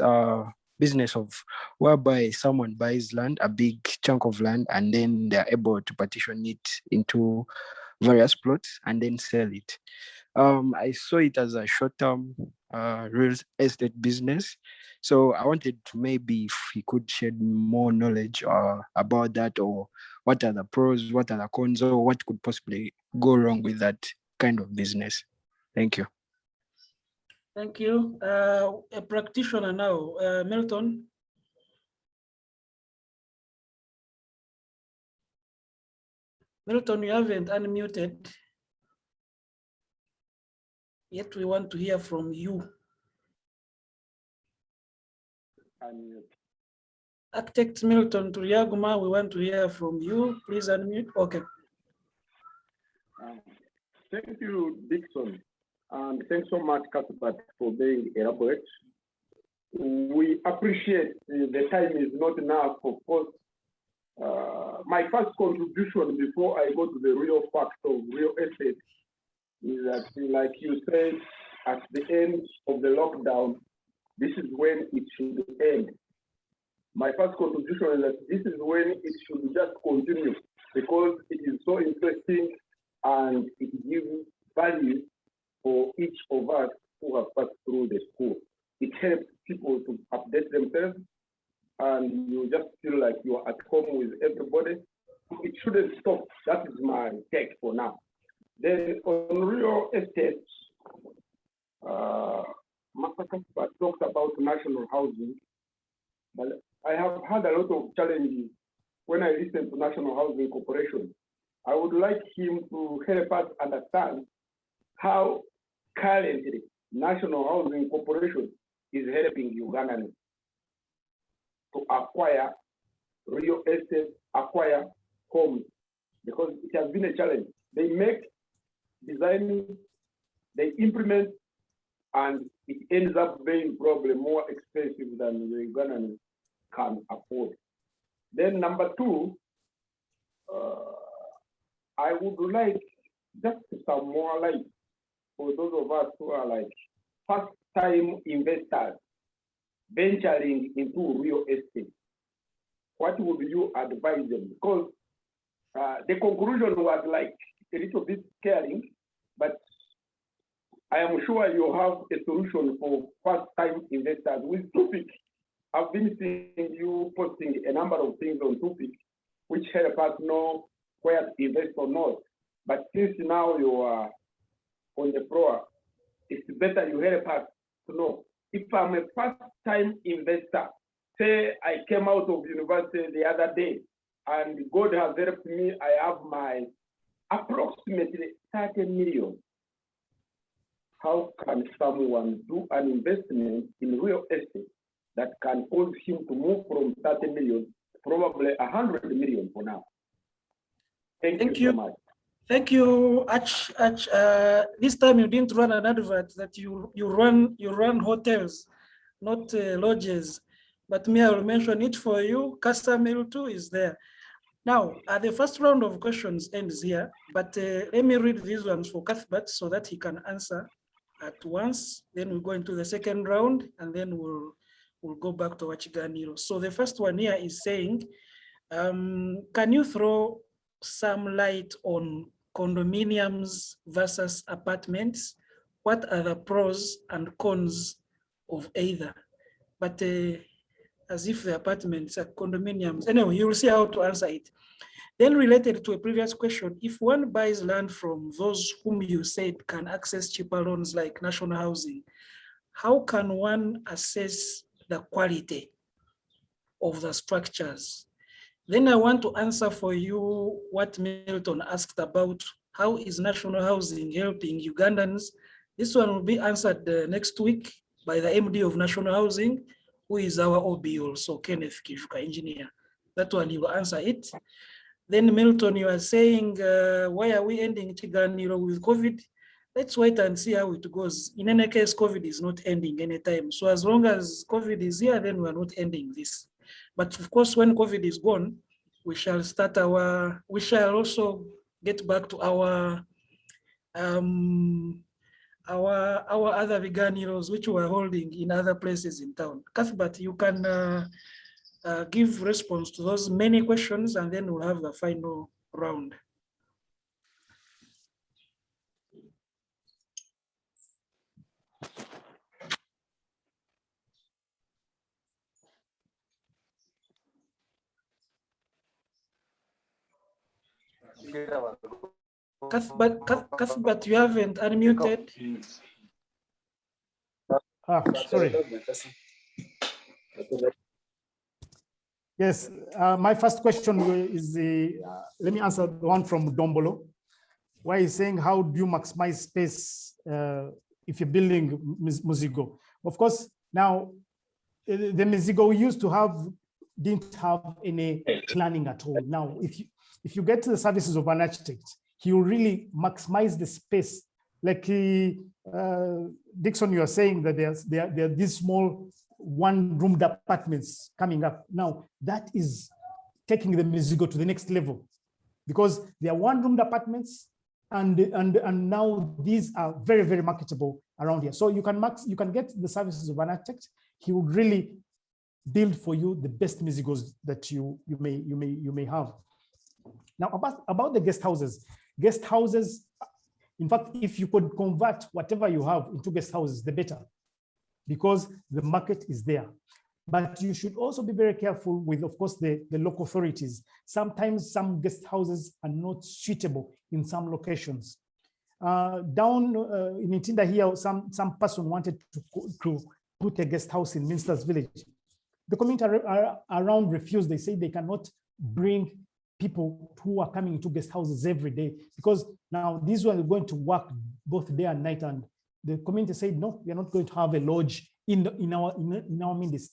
business of whereby someone buys land, a big chunk of land, and then they're able to partition it into various plots and then sell it. I saw it as a short-term real estate business. So I wanted to maybe if he could shed more knowledge about that, or what are the pros, what are the cons, or what could possibly go wrong with that kind of business. Thank you. Thank you. A practitioner now, Milton. Milton, you haven't unmuted. Yet we want to hear from you. Architect Milton Turiaguma, we want to hear from you. Please unmute. Okay. Thank you, Dixon. And thanks so much, Cuthbert, for being elaborate. We appreciate the time is not enough, of course. My first contribution before I go to the real facts of real estate is that, like you said, at the end of the lockdown, this is when it should end. My first contribution is that this is when it should just continue, because it is so interesting and it gives value for each of us who have passed through the school. It helps people to update themselves, and you just feel like you are at home with everybody. It shouldn't stop. That is my take for now. Then on real estate, Master Cuthbert talked about national housing, but I have had a lot of challenges when I listen to National Housing Corporation. I would like him to help us understand how currently National Housing Corporation is helping Ugandans to acquire real estate, acquire homes, because it has been a challenge. They make designing, they implement, and it ends up being probably more expensive than the Ugandans can afford. Then number two, I would like just some more light for those of us who are like first-time investors venturing into real estate. What would you advise them? Because the conclusion was like a little bit scaring, but I am sure you have a solution for first-time investors. With TUFIC, I've been seeing you posting a number of things on TUFIC, which help us know where to invest or not. But since now you are on the floor, it's better you help us to know. If I'm a first-time investor, say I came out of university the other day, and God has helped me, I have my approximately 30 million. How can someone do an investment in real estate that can cause him to move from 30 million, probably 100 million for now? Thank you so much. Thank you, Ach. This time you didn't run an advert that you run hotels, not lodges. But me, I will mention it for you. Customer too is there. Now, the first round of questions ends here, but let me read these ones for Cuthbert so that he can answer at once. Then we'll go into the second round, and then we'll go back to Wachiganiro. So the first one here is saying, can you throw some light on condominiums versus apartments? What are the pros and cons of either? But as if the apartments are condominiums. Anyway, you will see how to answer it. Then related to a previous question, if one buys land from those whom you said can access cheaper loans like national housing, how can one assess the quality of the structures? Then I want to answer for you what Milton asked about, how is national housing helping Ugandans? This one will be answered next week by the MD of national housing, who is our OB also, Kenneth Kijuka, engineer. That one, he will answer it. Then Milton, you are saying, why are we ending Chiganiro with COVID? Let's wait and see how it goes. In any case, COVID is not ending anytime. So as long as COVID is here, then we are not ending this. But of course, when COVID is gone, we shall also get back to our other vegan heroes, which we are holding in other places in town. Cuthbert, you can give response to those many questions, and then we'll have the final round. Cuthbert, you haven't unmuted. Sorry. Yes, my first question is, let me answer the one from Dombolo, where he's saying, how do you maximize space if you're building Muzigo? Of course, now, the Muzigo we used to have didn't have any planning at all. Now, if you get to the services of an architect, he will really maximize the space like Dixon, you are saying that there are these small one-roomed apartments coming up. Now, that is taking the Mizigo to the next level, because they are one-roomed apartments, and now these are very, very marketable around here. So you can get the services of an architect. He would really build for you the best Mizigos that you may have. Now, about the guest houses. Guest houses, in fact, if you could convert whatever you have into guest houses, the better, because the market is there. But you should also be very careful with, of course, the local authorities. Sometimes some guest houses are not suitable in some locations. Down in Ntinda here, some person wanted to put a guest house in Minster's village. The community around refused. They say they cannot bring people who are coming into guest houses every day, because now these ones are going to work both day and night. And the community said, no, we are not going to have a lodge in our midst.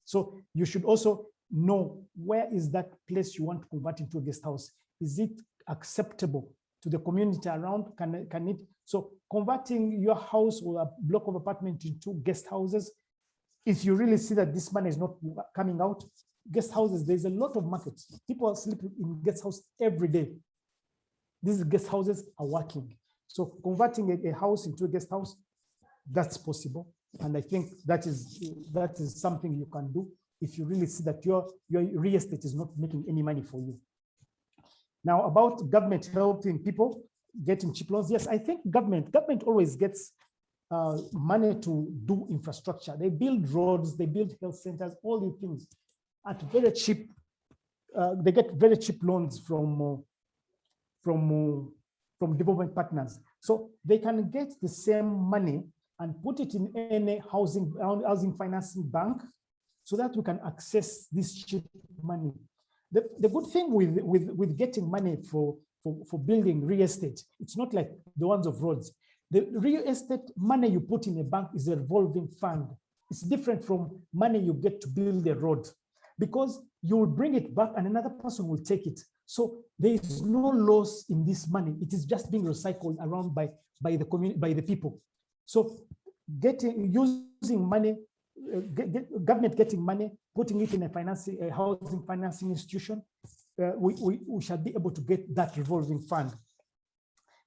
So you should also know, where is that place you want to convert into a guest house? Is it acceptable to the community around? Can it? So converting your house or a block of apartment into guest houses, if you really see that this money is not coming out, guest houses, there's a lot of markets. People are sleeping in guest house every day. These guest houses are working. So converting a house into a guest house, that's possible. And I think that is something you can do if you really see that your real estate is not making any money for you. Now, about government helping people getting cheap loans. Yes, I think government always gets money to do infrastructure. They build roads, they build health centers, all these things at very cheap. They get very cheap loans from development partners. So they can get the same money and put it in any housing financing bank, so that we can access this cheap money. The good thing with getting money for building real estate, it's not like the ones of roads. The real estate money you put in a bank is a revolving fund. It's different from money you get to build a road, because you will bring it back and another person will take it. So there is no loss in this money. It is just being recycled around by the community, by the people. So using money, government getting money, putting it in a housing financing institution, we shall be able to get that revolving fund.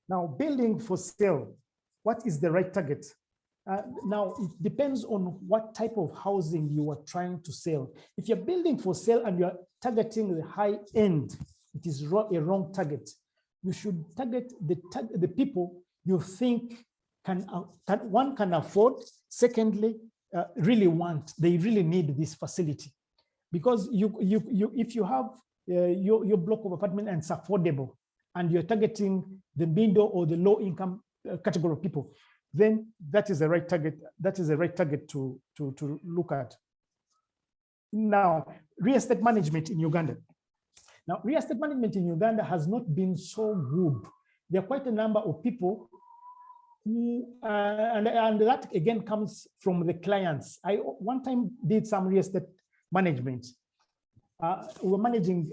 Now, building for sale, what is the right target? Now, it depends on what type of housing you are trying to sell. If you're building for sale and you're targeting the high end, it is a wrong target. You should target the people you think one can afford. Secondly, really want, they really need this facility, because if you have your block of apartment and it's affordable, and you're targeting the middle or the low income category of people, then that is the right target. That is the right target to look at. Now, real estate management in Uganda. Now, real estate management in Uganda has not been so good. There are quite a number of people who, and that again comes from the clients. I one time did some real estate management. We were managing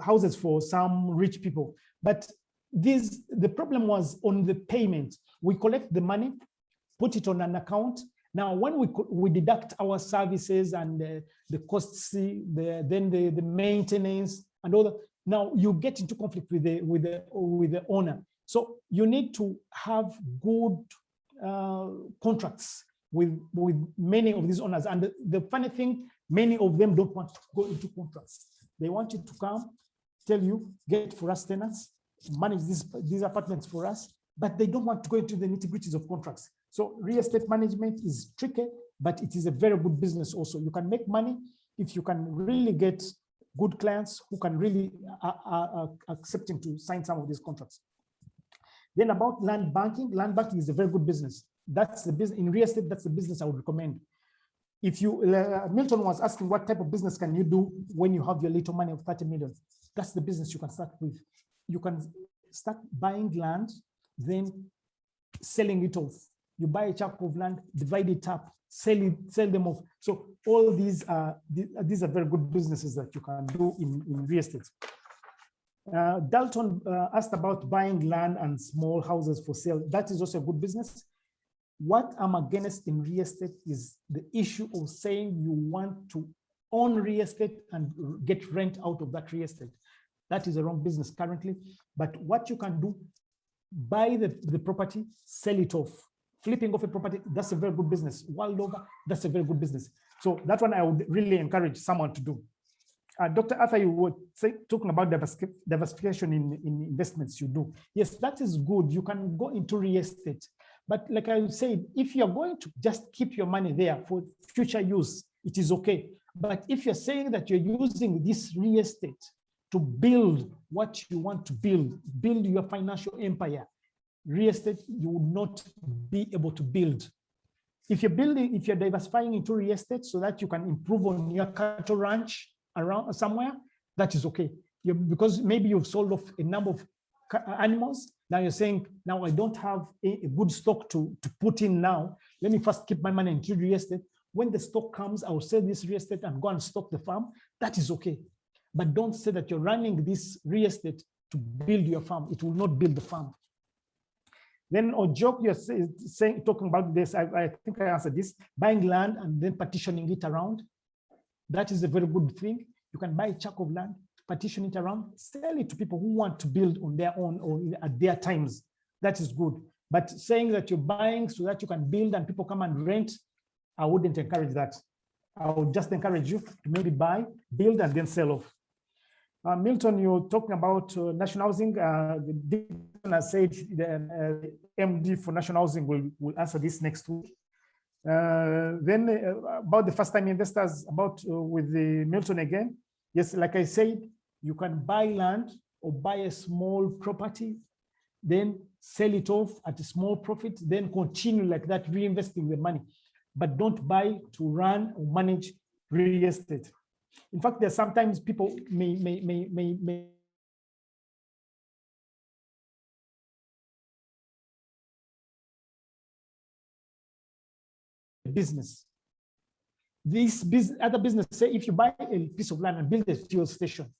houses for some rich people, but the problem was on the payment. We collect the money, put it on an account. Now, when we deduct our services and the costs, then the maintenance and all that, now you get into conflict with the owner. So you need to have good contracts with many of these owners. And the funny thing, many of them don't want to go into contracts. They want you to come, tell you, get for us tenants, manage these apartments for us, but they don't want to go into the nitty-gritties of contracts. So real estate management is tricky, but it is a very good business also. You can make money if you can really get good clients who can really are accepting to sign some of these contracts. Then about land banking is a very good business. That's the business in real estate. That's the business I would recommend. If you, Milton was asking what type of business can you do when you have your little money of 30 million? That's the business you can start with. You can start buying land, then selling it off. You buy a chunk of land, divide it up, sell them off. So all these are very good businesses that you can do in real estate. Dalton asked about buying land and small houses for sale. That is also a good business. What I'm against in real estate is the issue of saying you want to own real estate and get rent out of that real estate. That is a wrong business currently. But what you can do, buy the property, sell it off. Flipping off a property, that's a very good business. World over, that's a very good business. So that one I would really encourage someone to do. Dr. Arthur, you were talking about diversification in investments you do. Yes, that is good. You can go into real estate. But like I said, if you're going to just keep your money there for future use, it is okay. But if you're saying that you're using this real estate to build what you want to build your financial empire, real estate, you will not be able to build. If you're building, if you're diversifying into real estate so that you can improve on your cattle ranch around somewhere, that is okay. Because maybe you've sold off a number of animals. Now you're saying, now I don't have a good stock to put in now. Let me first keep my money into real estate. When the stock comes, I will sell this real estate and go and stock the farm. That is okay. But don't say that you're running this real estate to build your farm. It will not build the farm. Then Ojok, you're saying, talking about this, I think I answered this, buying land and then partitioning it around. That is a very good thing. You can buy a chunk of land, partition it around, sell it to people who want to build on their own or at their times. That is good. But saying that you're buying so that you can build and people come and rent, I wouldn't encourage that. I would just encourage you to maybe buy, build, and then sell off. Milton, you're talking about national housing. Dixon has said the MD for national housing will answer this next week. Then about the first-time investors, with the Milton again. Yes, like I said, you can buy land or buy a small property, then sell it off at a small profit, then continue like that, reinvesting the money. But don't buy to run or manage real estate. In fact, there's sometimes people may business. This other business, say if you buy a piece of land and build a fuel station,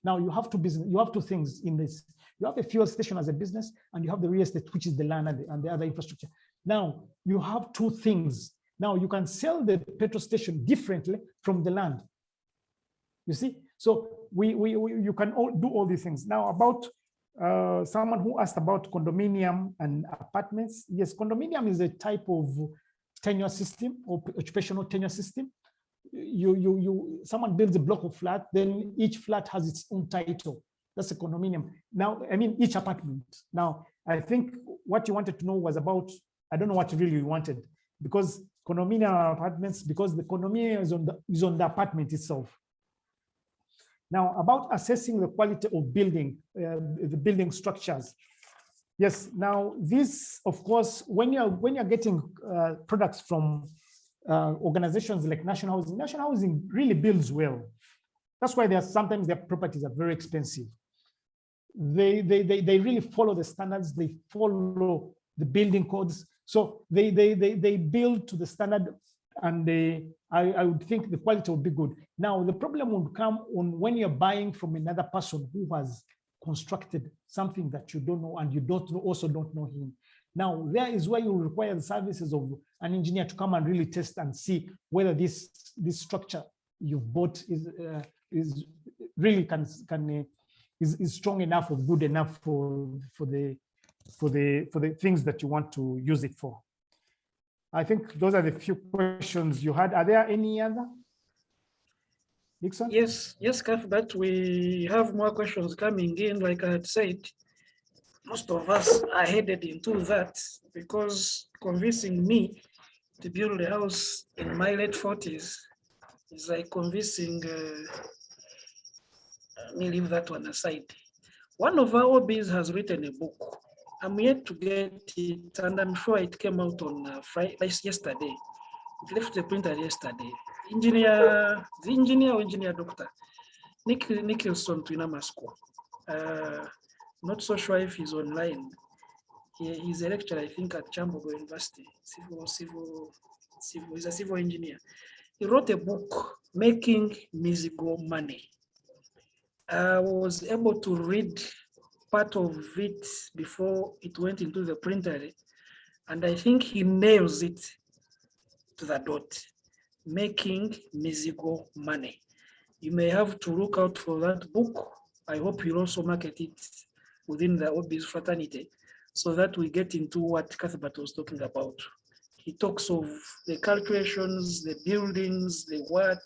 now you have two things in this. You have a fuel station as a business, and you have the real estate, which is the land and the other infrastructure. Now you have two things. Now you can sell the petrol station differently from the land. You see, so you can do all these things. Now about someone who asked about condominium and apartments. Yes, condominium is a type of tenure system or occupational tenure system. Someone builds a block of flat, then each flat has its own title. That's a condominium. Now, I mean, each apartment. Now, I think what you wanted to know was about, I don't know what really you wanted, because condominium apartments, because the condominium is on the apartment itself. Now, about assessing the quality of building, the building structures. Yes, now this, of course, when you're getting products from organizations like National Housing really builds well. That's why sometimes their properties are very expensive. They really follow the standards, they follow the building codes. So they build to the standard, and I would think the quality would be good. Now, the problem would come on when you're buying from another person who has constructed something that you don't know, and you also don't know him. Now, there is where you require the services of an engineer to come and really test and see whether this structure you've bought is really is strong enough or good enough for the things that you want to use it for. I think those are the few questions you had. Are there any other? Dixon? Yes, Cuthbert, we have more questions coming in. Like I had said, most of us are headed into that, because convincing me to build a house in my late 40s is like convincing me leave that one aside. One of our OBs has written a book. I'm yet to get it, and I'm sure it came out on Friday, yesterday. It left the printer yesterday. Engineer doctor, Nicholson Twinamasko. Not so sure if he's online. He's a lecturer, I think, at Chambogo University. He's a civil engineer. He wrote a book, Making Mizigo Money. I was able to read part of it before it went into the printer, and I think he nails it to the dot, making Mizigo money. You may have to look out for that book. I hope you'll also market it within the OB's fraternity so that we get into what Cuthbert was talking about. He talks of the calculations, the buildings, the what,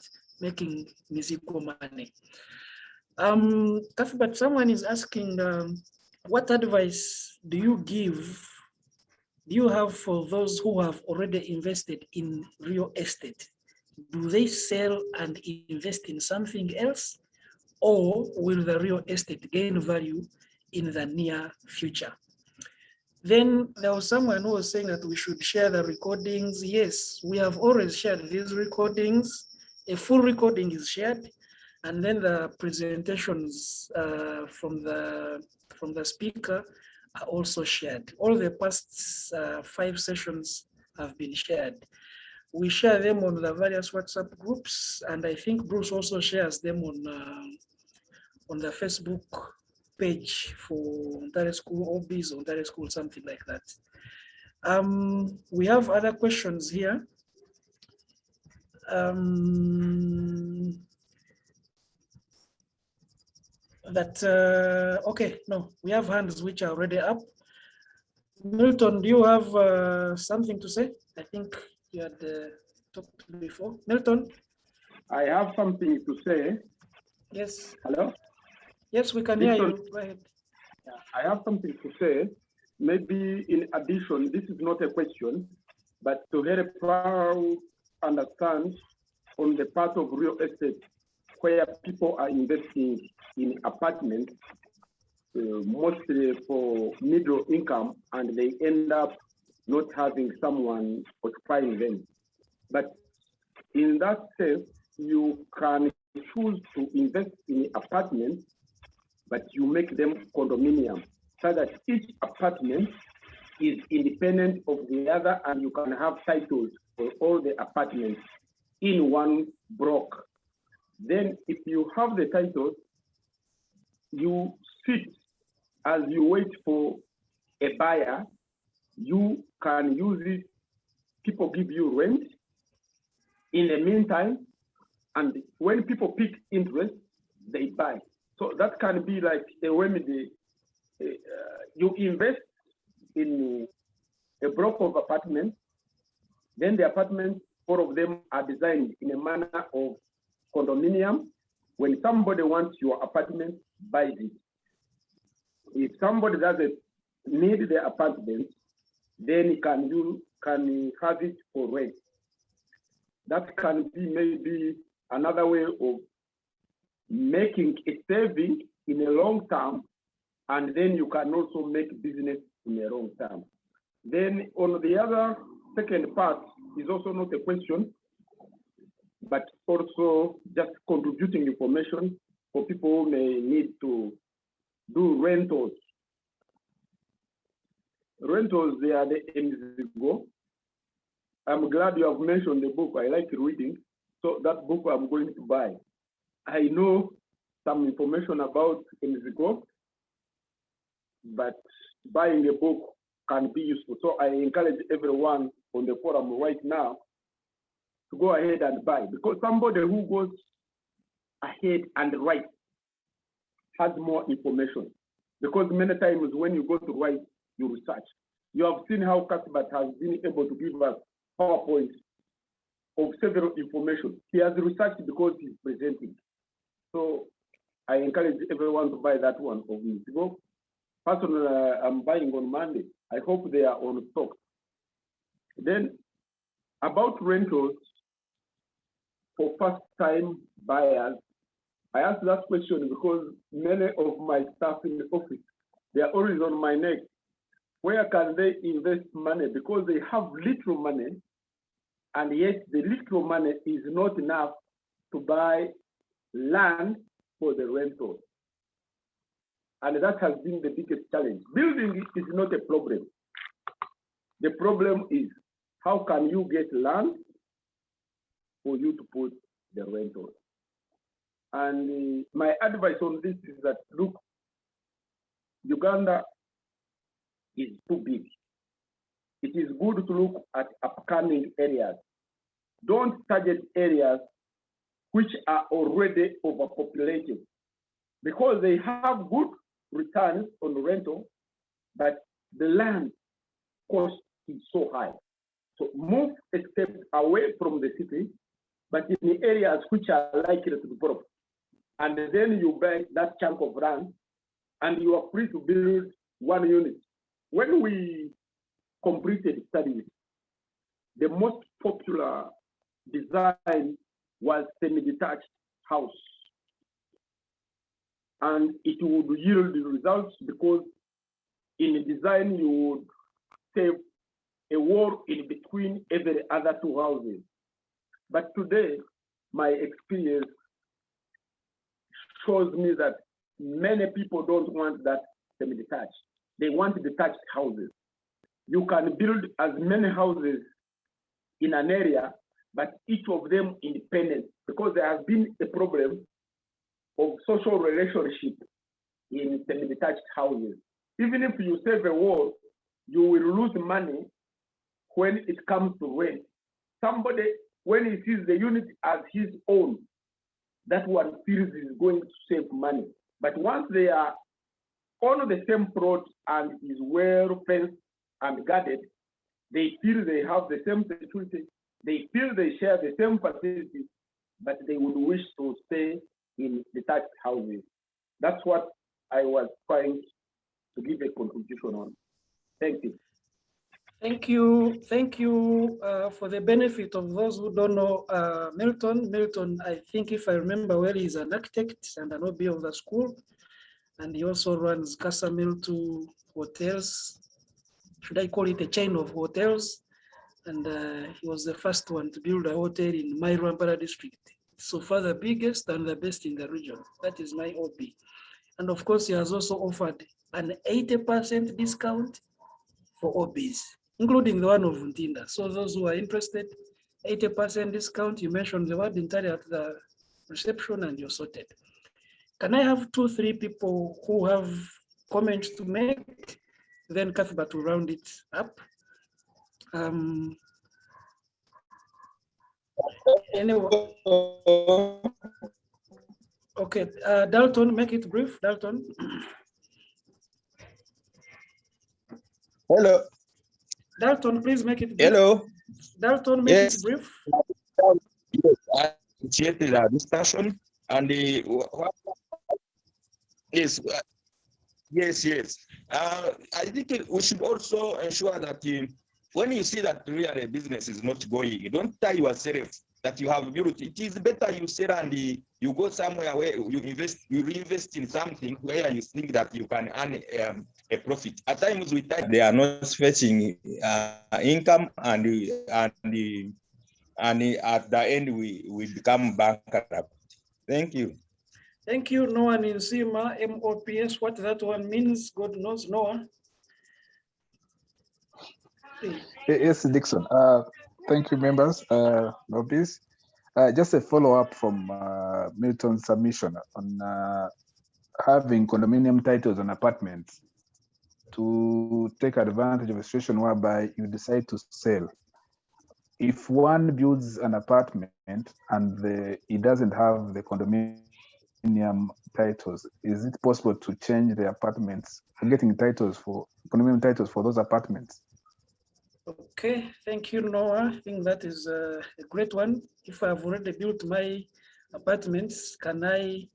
making Mizigo money. Cuthbert, someone is asking, what advice do you have for those who have already invested in real estate? Do they sell and invest in something else, or will the real estate gain value in the near future? Then there was someone who was saying that we should share the recordings. Yes, we have always shared these recordings. A full recording is shared, and then the presentations from the speaker are also shared. All the past 5 sessions have been shared. We share them on the various WhatsApp groups, and I think Bruce also shares them on the Facebook page for NTARE School, OBs, NTARE School, something like that. We have other questions here. Okay, no, we have hands which are already up. Milton, do you have something to say? I think you had talked before. Milton? I have something to say. Yes. Hello? Yes, we can hear you. Go ahead. I have something to say. Maybe in addition, this is not a question, but to help people understand on the part of real estate where people are investing in apartments, mostly for middle income, and they end up not having someone occupying them. But in that sense, you can choose to invest in apartments, but you make them condominium so that each apartment is independent of the other, and you can have titles for all the apartments in one block. Then if you have the titles, you sit as you wait for a buyer, you can use it, people give you rent in the meantime, and when people pick interest, they buy. So that can be like a remedy. You invest in a block of apartments, then the apartments, 4 of them are designed in a manner of condominium. When somebody wants your apartment, buys it. If somebody doesn't need the apartment, then you can have it for rent. That can be maybe another way of making a saving in a long term, and then you can also make business in a long term. Then on the other second part is also not a question, but also just contributing information for people who may need to do rentals. Rentals, they are the NSOBA. I'm glad you have mentioned the book. I like reading, so that book I'm going to buy. I know some information about NSOBA, but buying a book can be useful. So I encourage everyone on the forum right now to go ahead and buy, because somebody who goes ahead and writes has more information. Because many times when you go to write, you research. You have seen how Cuthbert has been able to give us PowerPoint of several information. He has researched because he's presenting. So I encourage everyone to buy that one of his book. Personally, I'm buying on Monday. I hope they are on stock. Then about rentals for first-time buyers, I asked that question because many of my staff in the office, they are always on my neck. Where can they invest money? Because they have little money, and yet the little money is not enough to buy land for the rental. And that has been the biggest challenge. Building is not a problem. The problem is, how can you get land for you to put the rental? And my advice on this is that, look, Uganda is too big. It is good to look at upcoming areas. Don't target areas which are already overpopulated, because they have good returns on rental, but the land cost is so high. So move a step away from the city, but in the areas which are likely to develop. And then you buy that chunk of land and you are free to build one unit. When we completed studies, the most popular design was semi-detached house. And it would yield the results because in the design, you would save a wall in between every other two houses. But today, my experience shows me that many people don't want that semi-detached. They want detached houses. You can build as many houses in an area, but each of them independent, because there has been a problem of social relationship in semi-detached houses. Even if you save a wall, you will lose money when it comes to rent. Somebody, when he sees the unit as his own, that one feels is going to save money. But once they are on the same plot and is well fenced and guarded, they feel they have the same security, they feel they share the same facilities, but they would wish to stay in detached houses. That's what I was trying to give a contribution on. Thank you. Thank you. Thank you for the benefit of those who don't know Milton. Milton, I think if I remember well, he's an architect and an OB of the school. And he also runs Casa Miltu hotels. Should I call it a chain of hotels? And he was the first one to build a hotel in my Rwampara district. So far the biggest and the best in the region. That is my OB. And of course, he has also offered an 80% discount for OBs, including the one of Ntinda. So those who are interested, 80% discount. You mentioned the word NTARE at the reception and you're sorted. Can I have 2-3 people who have comments to make? Then Cuthbert will round it up. Anyway. Okay, Dalton, make it brief, Dalton. Hello. Dalton, please make it brief. Hello. Dalton, make it brief. Yes, I initiated a discussion and yes. I think we should also ensure that when you see that really a business is not going, don't tell yourself that you have built. It is better you sell and you go somewhere where you reinvest in something where you think that you can earn a profit. At times they are not fetching income and at the end we become bankrupt. Thank you. Thank you, Noah Ninsima, MOPS. What that one means, God knows, Noah. Yes, Dixon. Thank you, members. Novice. Just a follow-up from Milton's submission on having condominium titles on apartments to take advantage of a situation whereby you decide to sell. If one builds an apartment and it doesn't have the condominium titles, is it possible to change the apartments, getting titles for condominium titles for those apartments? Okay, thank you, Noah. I think that is a great one. If I've already built my apartments, can I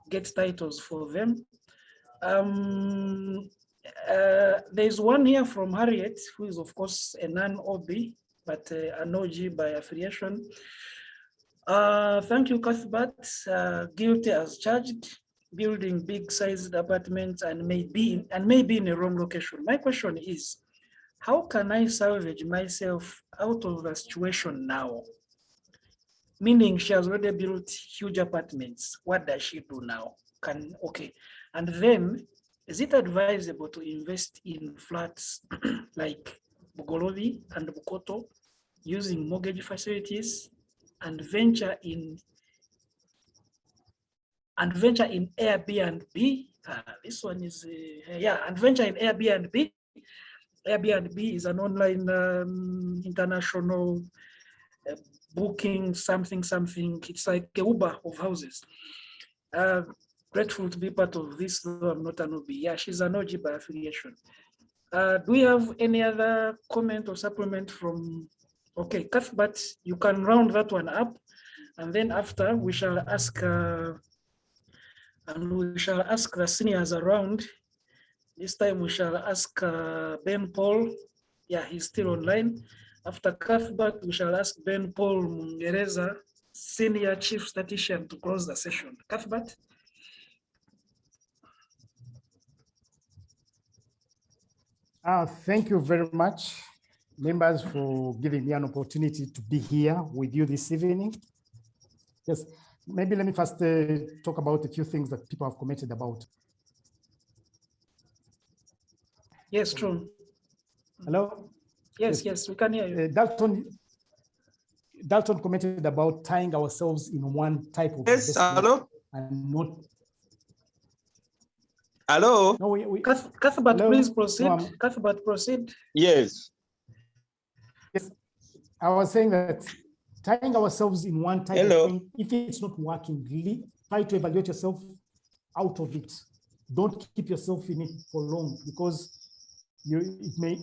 get titles for them? There's one here from Harriet, who is of course a non-OB, but an OG by affiliation. Thank you, Cuthbert. Guilty as charged, building big-sized apartments and maybe in a wrong location. My question is, how can I salvage myself out of a situation now? Meaning she has already built huge apartments. What does she do now? And then is it advisable to invest in flats like Bugolobi and Bukoto using mortgage facilities and venture in and venture in Airbnb. This one is, and venture in Airbnb. Airbnb is an online international booking something. It's like a Uber of houses. Grateful to be part of this, though I'm not an OB. Yeah, she's an OG by affiliation. Do we have any other comment or supplement from, okay, Cuthbert, you can round that one up, and then after we shall ask, the seniors around. This time we shall ask Ben Paul. Yeah, he's still online. After Cuthbert, we shall ask Ben Paul Mungereza, Senior Chief Statistician, to close the session. Cuthbert? Thank you very much, members, for giving me an opportunity to be here with you this evening. Yes, maybe let me first talk about a few things that people have commented about. Yes, true. Hello? Yes, we can hear you. Dalton commented about tying ourselves in one type of investment. Hello? And not. Hello? No, Cuthbert, please proceed. No, Cuthbert, proceed. Yes. Yes, I was saying that tying ourselves in one type of thing, if it's not working, try to evaluate yourself out of it. Don't keep yourself in it for long, because it may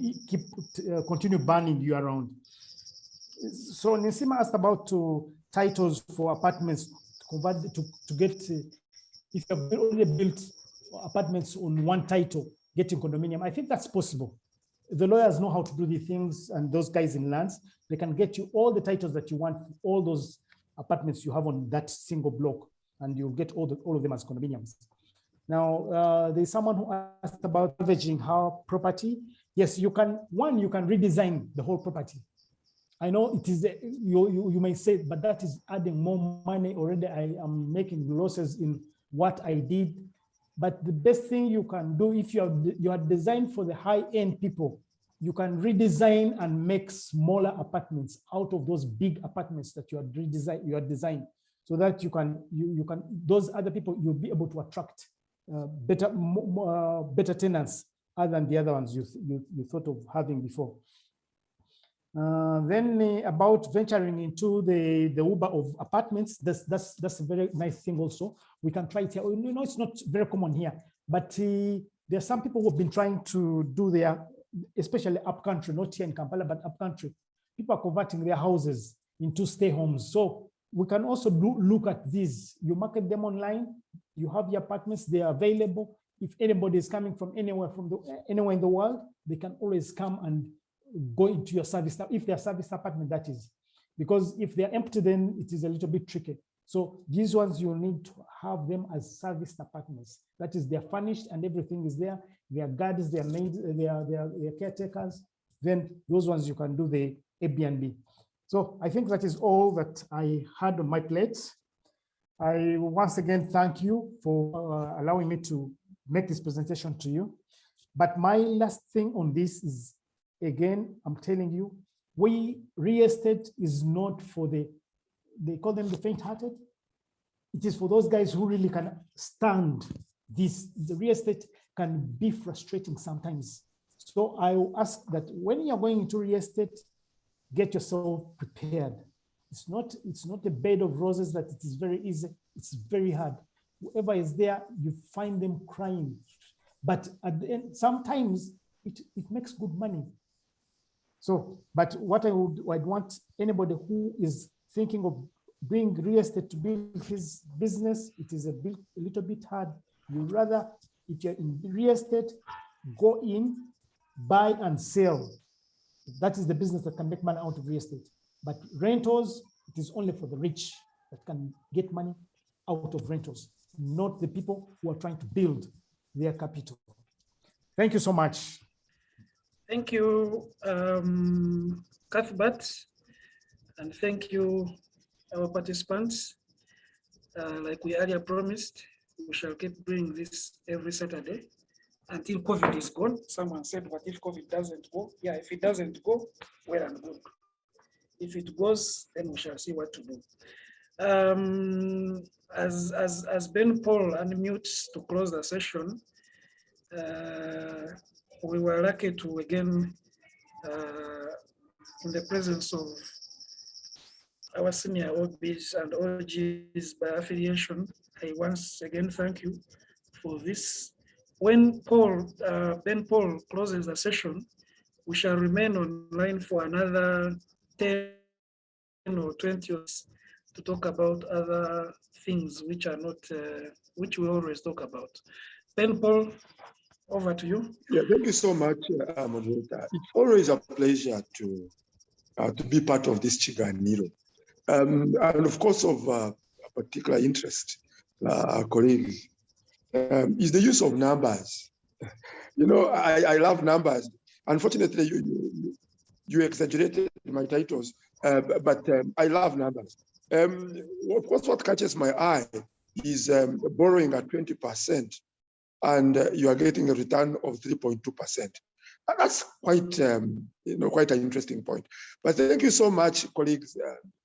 continue burning you around. So Nisima asked about titles for apartments to convert to get, if you've already built apartments on one title, getting condominium. I think that's possible. The lawyers know how to do these things, and those guys in lands, they can get you all the titles that you want, all those apartments you have on that single block, and you'll get all of them as condominiums. Now, there's someone who asked about leveraging her property. Yes, you can redesign the whole property. I know it is, you may say, but that is adding more money already. I am making losses in what I did. But the best thing you can do, if you are designed for the high-end people, you can redesign and make smaller apartments out of those big apartments that you are designed, so that you can those other people, you'll be able to attract better tenants other than the other ones you thought of having before. Then about venturing into the Uber of apartments, that's a very nice thing also. We can try it here. You know, it's not very common here, but there are some people who have been trying to do their, especially upcountry, not here in Kampala, but upcountry. People are converting their houses into stay homes. So we can also look at these. You market them online. You have your apartments, they are available. If anybody is coming from anywhere in the world, they can always come and go into your service, if they're service apartment, that is. Because if they're empty, then it is a little bit tricky. So these ones, you need to have them as service apartments. That is, they're furnished and everything is there. Their guards, their maids, their caretakers. Then those ones you can do the Airbnb. So I think that is all that I had on my plate. I once again thank you for allowing me to make this presentation to you. But my last thing on this is, again, I'm telling you, real estate is not for they call them the faint-hearted. It is for those guys who really can stand this. The real estate can be frustrating sometimes. So I will ask that when you're going into real estate, get yourself prepared. It's not a bed of roses that it is very easy. It's very hard. Whoever is there, you find them crying. But at the end, sometimes it makes good money. So, but what I'd want anybody who is thinking of doing real estate to build his business, it is a little bit hard. You rather, if you're in real estate, go in, buy and sell. That is the business that can make money out of real estate. But rentals, it is only for the rich that can get money out of rentals, not the people who are trying to build their capital. Thank you so much. Thank you, Cuthbert, and thank you, our participants. Like we earlier promised, we shall keep doing this every Saturday until COVID is gone. Someone said, what if COVID doesn't go? Yeah, if it doesn't go, well and good. If it goes, then we shall see what to do. as Ben Paul unmutes to close the session, we were lucky to again, in the presence of our senior OBs and OGs by affiliation, I once again thank you for this. When Ben Paul closes the session, we shall remain online for another 10 or 20 minutes to talk about other things which are not, which we always talk about. Ben Paul, over to you. Yeah, thank you so much, moderator. It's always a pleasure to be part of this Chiganiro. And of course, of a particular interest, colleague, is the use of numbers. You know, I love numbers. Unfortunately, you exaggerated my titles, but I love numbers. Of course, what catches my eye is borrowing at 20%, and you are getting a return of 3.2%. And that's quite, quite an interesting point. But thank you so much, colleagues,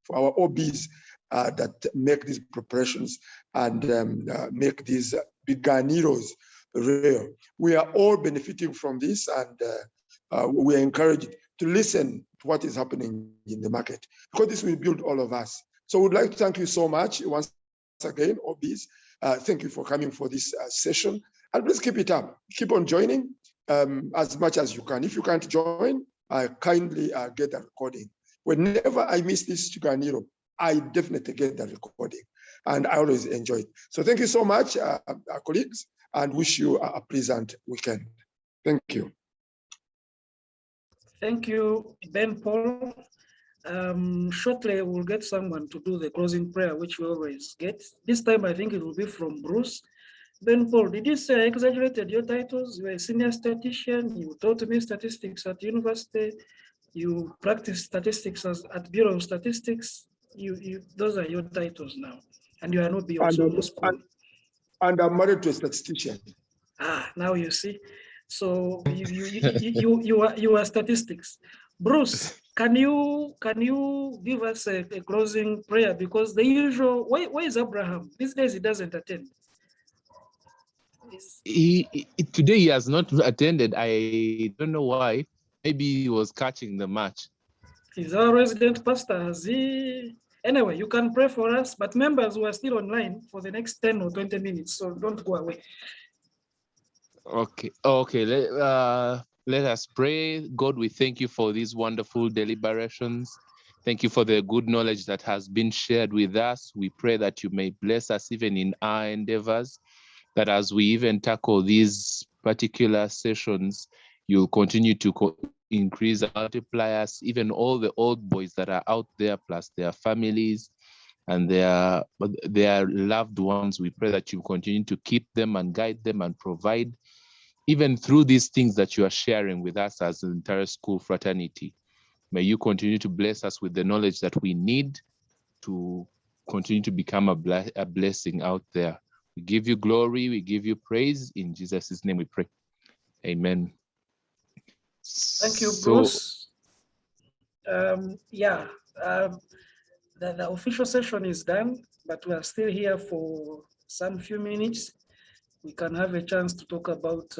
for our OBs that make these preparations and make these Biganiros real. We are all benefiting from this, and we are encouraged to listen to what is happening in the market, because this will build all of us. So we'd like to thank you so much once again, OBs. Thank you for coming for this session. And please keep it up. Keep on joining as much as you can. If you can't join, kindly get the recording. Whenever I miss this Chiganiro, I definitely get the recording, and I always enjoy it. So thank you so much, colleagues, and wish you a pleasant weekend. Thank you. Thank you, Ben Paul. Shortly, we'll get someone to do the closing prayer, which we always get. This time, I think it will be from Bruce. Ben Paul, did you say I exaggerated your titles? You're a senior statistician. You taught me statistics at university. You practice statistics at Bureau of Statistics. Those are your titles now. And you are not beyond school. And I'm married to a statistician. Now you see. So you are statistics. Bruce, can you give us a closing prayer? Because the usual, where is Abraham? These days he doesn't attend. Today he has not attended. I don't know why. Maybe he was catching the match. He's our resident pastor. Has he? Anyway, you can pray for us, but members who are still online for the next 10 or 20 minutes, so don't go away. Okay. Let us pray. God, we thank you for these wonderful deliberations. Thank you for the good knowledge that has been shared with us. We pray that you may bless us even in our endeavors, that as we even tackle these particular sessions, you'll continue to increase and multiply us, even all the old boys that are out there, plus their families and their loved ones. We pray that you continue to keep them and guide them and provide, even through these things that you are sharing with us as an entire school fraternity. May you continue to bless us with the knowledge that we need to continue to become a blessing out there. We give you glory, we give you praise. In Jesus' name we pray. Amen. Thank you, Bruce. The official session is done, but we are still here for some few minutes. We can have a chance to talk about